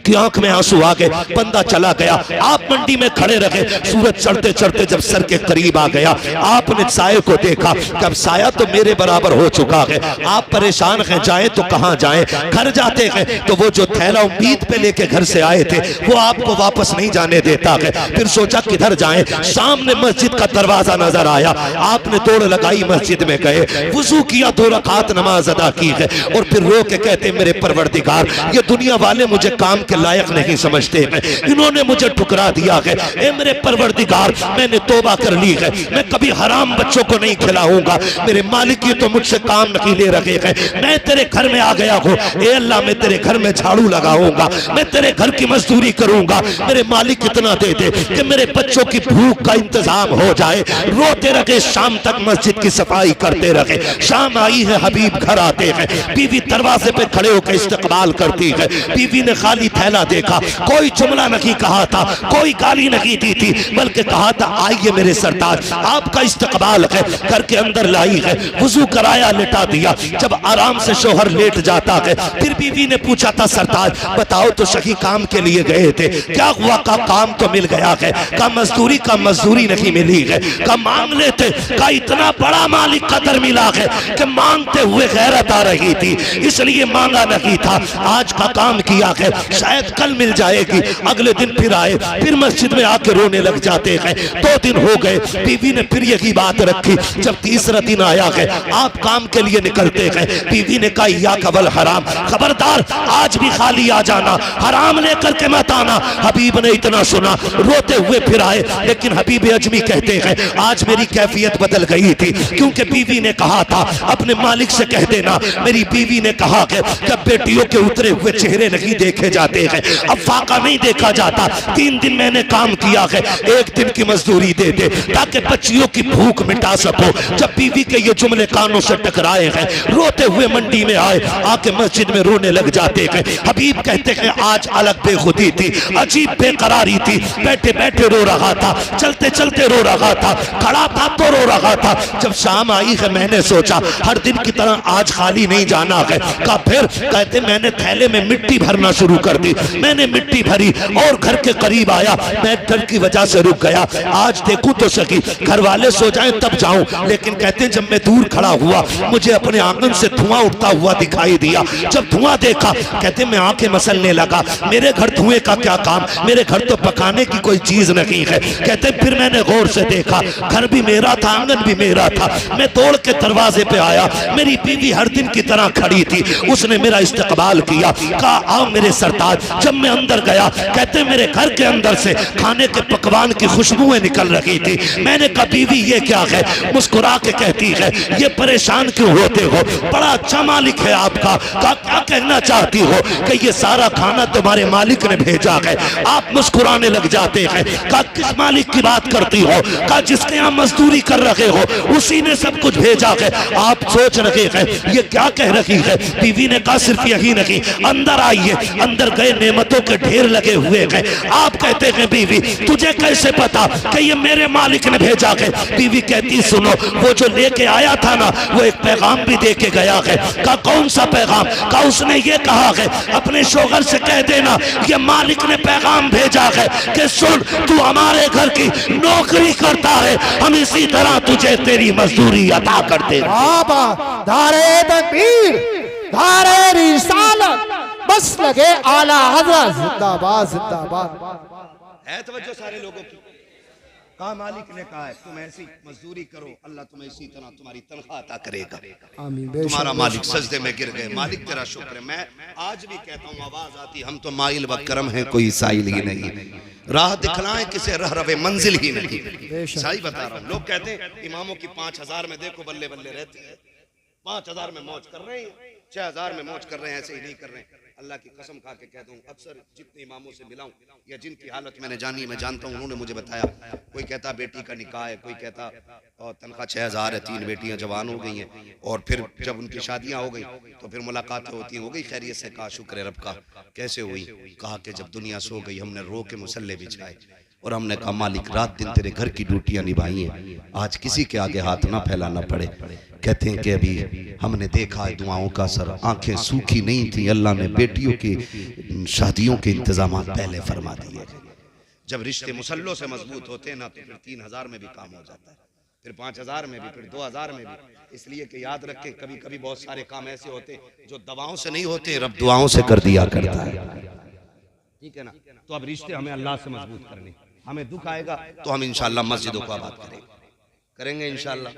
की आंख में आंसू आ गए। बंदा चला गया, आप मंडी में खड़े रहे। सूरज चढ़ते चढ़ते जब सर के करीब आ गया, आपने साये को देखा। कब साया तो मेरे बराबर हो चुका है, आप परेशान हैं, जाए तो कहां जाए? घर जाते हैं तो वो जो थैला उम्मीद पे लेके घर से आए थे वो आपको वापस नहीं जाने देता है। फिर सोचा किधर जाएं? सामने मस्जिद का दरवाजा नजर आया। आपने दौड़ लगाई, मस्जिद में गए, वुजू किया, 2 रकात नमाज अदा की है और फिर रो के कहते मेरे परवरदिगार, ये दुनिया वाले मुझे काम के लायक नहीं समझते हैं, इन्होंने मुझे ठुकरा दिया है। ए मेरे परवरदिगार, मैंने तौबा कर ली है, मैं कभी हराम बच्चों को नहीं खिलाऊंगा। मेरे मालिक ये तो मुझसे काम नहीं ले रहे हैं। मैं तेरे घर में आ गया हूँ, ए अल्लाह मैं तेरे घर में झाड़ू लगाऊंगा, मैं तेरे घर की मजदूरी करूंगा। मेरे मालिक इतना दे दे कि मेरे बच्चों की भूख का इंतजाम हो जाए। रोते रहे, शाम तक मस्जिद की सफाई करते रहे। शाम आई है, हबीब घर आते हैं, बीवी दरवाजे पे खड़े होकर इस्तकबाल करती है। बीवी ने खाली थैला देखा, कोई जुमला नहीं कहा था, कोई गाली नहीं दी थी, बल्कि कहा था आइए मेरे सरताज, आपका इस्तकबाल है। घर के अंदर लाई है, वुजू कराया, लिटा दिया। जब आराम से शोहर लेट जाता है, फिर बीवी ने पूछा था सरताज बताओ तो सही, काम के लिए गए थे, क्या हुआ? का काम तो मिल गया है, का मजदूरी का मजदूरी नहीं मिली है, का मांग लेते, का इतना बड़ा मालिक कदर मिला है कि मांगते हुए गैरत आ रही थी, इसलिए मांगा नहीं था। आज का काम किया है, शायद कल मिल जाएगी। अगले दिन फिर आए, फिर मस्जिद में आके रोने लग जाते हैं। 2 दिन हो गए, बीवी ने फिर यही बात रखी। जब तीसरा दिन आया है, आप काम के लिए निकलते हैं, बीवी ने कहा या कबल हराम, खबरदार आज भी खाली आ जाना, हराम लेकर के मत आना। हबीब ने इतना सुना, रोते हुए फिर आए, लेकिन हबीब अजमी कहते हैं आज मेरी कैफियत बदल गई थी, क्योंकि बीवी ने कहा था अपने मालिक से कह देना, मेरी बीवी ने कहा कि बेटियों के उतरे हुए चेहरे नहीं देखे जाते हैं, अब फाका नहीं देखा जाता। 3 दिन मैंने काम किया है, 1 दिन की मजदूरी दे दे ताकि बच्चियों की भूख मिटा सको। जब बीवी के ये जुमले कानों से टकराए हैं, रोते हुए मंडी में आए, आके मस्जिद में रोने लग जाते हैं। हबीब कहते हैं आज अलग बेखुदी थी, अजीब बेकरारी थी, बैठे बैठे रो रहा था, चलते चलते रो रहा था, खड़ा था तो रो रहा था। जब शाम आई है, मैंने सोचा हर दिन की तरह आज खाली नहीं जाना है। का फिर कहते मैंने थैले में मिट्टी भरना शुरू कर दी, मैंने मिट्टी भरी और घर के करीब आया, मैं डर की वजह से रुक गया। आज देखूं तो सकी, घर वाले सो जाएं तब जाऊं, लेकिन कहते जब मैं दूर खड़ा हुआ, मुझे अपने आंगन से धुआं उठता हुआ दिखाई दिया। जब धुआं देखा, कहते मैं आंखें मसलने लगा, मेरे घर धुएं का क्या काम, मेरे घर तो पकाने की कोई चीज नहीं है। कहते फिर मैंने गौर से देखा, घर भी मेरा था, आंगन भी मेरा था। मैं दौड़ के दरवाजे पे आया, मेरी बीवी हर दिन की तरह खड़ी थी, उसने मेरा इस्तकबाल किया, कहा आओ मेरे सरताज। जब मैं अंदर गया, कहते मेरे घर के अंदर से खाने के पकवान की खुशबुएं निकल रही थी। मैंने कहा बीवी ये क्या है? मुस्कुरा के कहती है ये परेशान क्यों होते हो, बड़ा अच्छा मालिक है आपका। कहा क्या कहना चाहती हो? कि ये सारा खाना तुम्हारे मालिक ने भेजा है। आप मुस्कुराने लग जाते हैं। कहा किस मालिक की बात करती हो? कहा जिसके यहाँ मजदूरी कर रहे हो उसी ने सब कुछ भेजा है। आप सोच रहे हैं ये क्या कह रही है? बीवी ने कहा सिर्फ यही नहीं, अंदर आइए। अंदर गए, नेमतों के ढेर लगे हुए हैं। आप कहते हैं बीवी तुझे कैसे पता कि ये मेरे मालिक ने भेजा है? बीवी कहती सुनो, वो जो लेके आया था ना, वो एक पैगाम भी दे के गया है। कहा कौन सा पैगाम? कहा उसने ये कहा है अपने शोहर से कह देना ये मालिक ने पैगाम भेजा है कि सुन तू हमारे घर की नौकरी करता है, हम इसी तरह तुझे तेरी मजदूरी अदा करते हैं। बाबा धारे तकबीर, धारे रिसालत, बस लगे आला हजरत, जिंदाबाद जिंदाबाद। है तवज्जो सारे लोगों की। कहा मालिक ने कहा है तुम ऐसी मजदूरी करो, अल्लाह तुम्हें इसी तरह तुम्हारी तनख्वाह अता करेगा। तुम्हारा मालिक सजदे में गिर गए, मालिक तेरा शुक्र है। मैं आज भी कहता हूँ, आवाज आती हम तो माइल व करम है, कोई साइल ही नहीं, राह दिखलाएं किसे रह रवे मंजिल ही नहीं। सही बता रहा हूँ। लोग कहते हैं इमामों की 5000 में देखो बल्ले बल्ले रहते हैं, 5000 में मौज कर रहे हैं, 6000 में मौज कर रहे हैं, ऐसे ही नहीं कर रहे हैं। अल्लाह की कसम खा के कह दूं, अक्सर जितने इमामों से मिला हूं या जिनकी हालत मैंने जानी, मैं जानता हूं, उन्होंने मुझे बताया, कोई कहता बेटी का निकाह है, कोई कहता और तनख्वाह 6000 है, 3 बेटियां जवान हो गई हैं, और फिर जब उनकी शादियां हो गई तो फिर मुलाकातें होती हो गई खैरियत से। कहा शुक्र है रब का। कैसे हुई? कहा कि जब दुनिया सो गई हमने रो के मुसल्ले बिछाए और हमने कहा मालिक रात दिन तेरे घर की ड्यूटियां निभाई हैं, आज किसी के आगे हाथ ना फैलाना पड़े। कहते हैं कि अभी हमने देखा है दुआओं का असर, आंखें सूखी नहीं थी, अल्लाह ने बेटियों की शादियों के इंतजाम पहले फरमा दिए। जब रिश्ते मुसल्लों से मजबूत होते हैं ना तो फिर 3000 में भी काम हो जाता है, फिर 5000 में भी, फिर 2000 में भी। इसलिए कि याद रखें कभी कभी बहुत सारे काम ऐसे होते हैं जो दवाओं से नहीं होते, रब दुआओं से कर दिया करता है। ठीक है ना? तो अब रिश्ते हमें अल्लाह से मजबूत करने, हमें दुख आएगा तो हम इंशाल्लाह मस्जिदों को आबाद करेंगे इंशाल्लाह।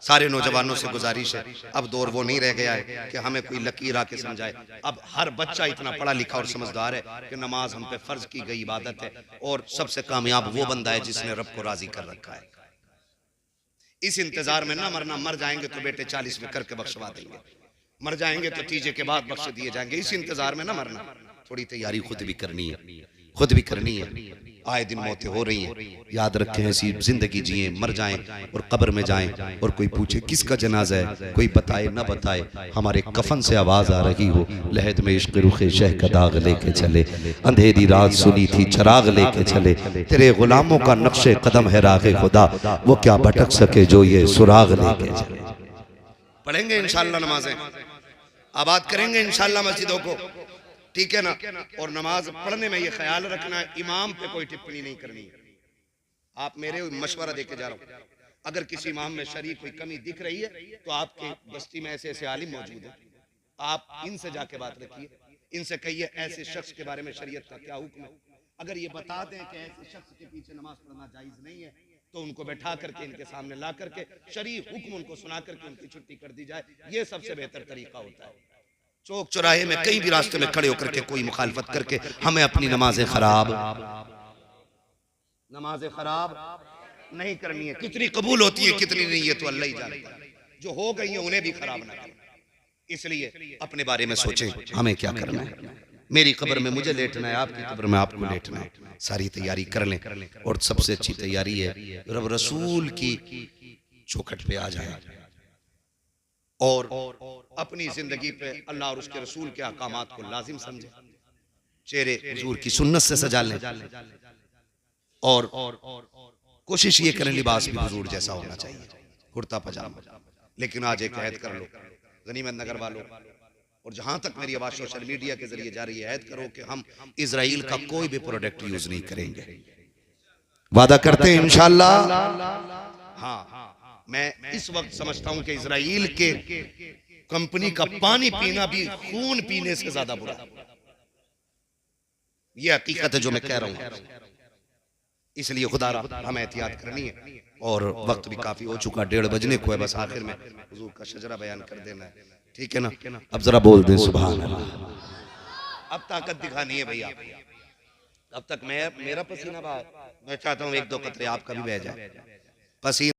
सारे नौजवानों से गुजारिश है, अब दौर वो नहीं रह गया है कि हमें कोई लकीर आके समझाए। अब हर बच्चा इतना पढ़ा लिखा और समझदार है कि नमाज हम पे फर्ज की गई इबादत है, और सबसे कामयाब वो बंदा है जिसने रब को राजी कर रखा है। इस इंतजार में ना मरना, मर जाएंगे तो बेटे 40 में करके बख्शवा देंगे, मर जाएंगे तो तीजे के बाद बख्श दिए जाएंगे। इस इंतजार में ना मरना, थोड़ी तैयारी खुद भी करनी है, खुद भी करनी है। आए दिन मौतें हो रही हैं, याद रखें ऐसी जिंदगी जिए, मर जाएं और कब्र में जाएं और कोई पूछे किसका जनाजा है, कोई बताए ना बताए, हमारे कफन से आवाज आ रही हो, लहद में इश्क रुखे शह का दाग लेके चले, अंधेरी रात सुनी थी चराग लेके चले, तेरे गुलामों का नक्शे कदम है रागे खुदा, वो क्या भटक सके जो ये सुराग लेके चले। पढ़ेंगे इंशाल्लाह नमाजें, आबाद करेंगे इंशाल्लाह मस्जिदों को, ठीक है ना। और नमाज पढ़ने में ये ख्याल रखना है, इमाम पे कोई टिप्पणी नहीं करनी है। आप मेरे मशवरा देके जा रहा हूँ, अगर किसी इमाम में शरीक कोई कमी दिख रही है तो आपके बस्ती में ऐसे ऐसे आलिम मौजूद है, आप इनसे जाके बात रखिए, इनसे कहिए ऐसे शख्स के बारे में शरीयत का क्या हुक्म है। अगर ये बता दें कि ऐसे शख्स के पीछे नमाज पढ़ना जायज नहीं है तो उनको बैठा करके इनके सामने ला करके शरीय हुक्म उनको सुना करके उनकी छुट्टी कर दी जाए, ये सबसे बेहतर तरीका होता है। चौक चौराहे में कहीं भी रास्ते में खड़े होकर के कोई मुखालफत करके हमें अपनी नमाजें खराब नहीं करनी है। कितनी कबूल होती है कितनी नहीं, ये तो अल्लाह ही जानता है। जो हो गई है उन्हें भी खराब ना करें, इसलिए अपने बारे में सोचें हमें क्या करना है। मेरी कब्र में मुझे लेटना है, आपकी कब्र में आपको लेटना है, सारी तैयारी कर लें। और सबसे अच्छी तैयारी है रब रसूल की चौखट पे आ जाए और अपनी जिंदगी पे अल्लाह और उसके रसूल के अहकामात को लाजिम समझे, चेहरे हुजूर की सुन्नत से सजा लें और कोशिश ये करें लिबास भी हुजूर जैसा होना चाहिए, कुर्ता पजामा। लेकिन आज एक ऐद कर लो गनीमत नगर वालों, और जहां तक मेरी आवाज सोशल मीडिया के जरिए जा रही है, ऐद करो कि हम इजराइल का कोई भी प्रोडक्ट यूज नहीं करेंगे। वादा करते हैं इंशाअल्लाह। हाँ, मैं इस वक्त समझता हूं कि इजराइल के कंपनी का पानी पीना भी खून पीने से ज्यादा बुरा है। यह हकीकत है जो मैं कह रहा हूं, इसलिए खुदा हमें एहतियात करनी है। और वक्त भी काफी हो चुका, 1:30 बजने को है, बस आखिर में हुजूर का शजरा बयान कर देना है, ठीक है ना। अब जरा बोल दें सुभान अल्लाह। अब ताकत दिखानी है भैया, अब तक मेरा पसीना बहा, मैं चाहता हूँ 1-2 कतरे आपका भी बह जाए पसीना।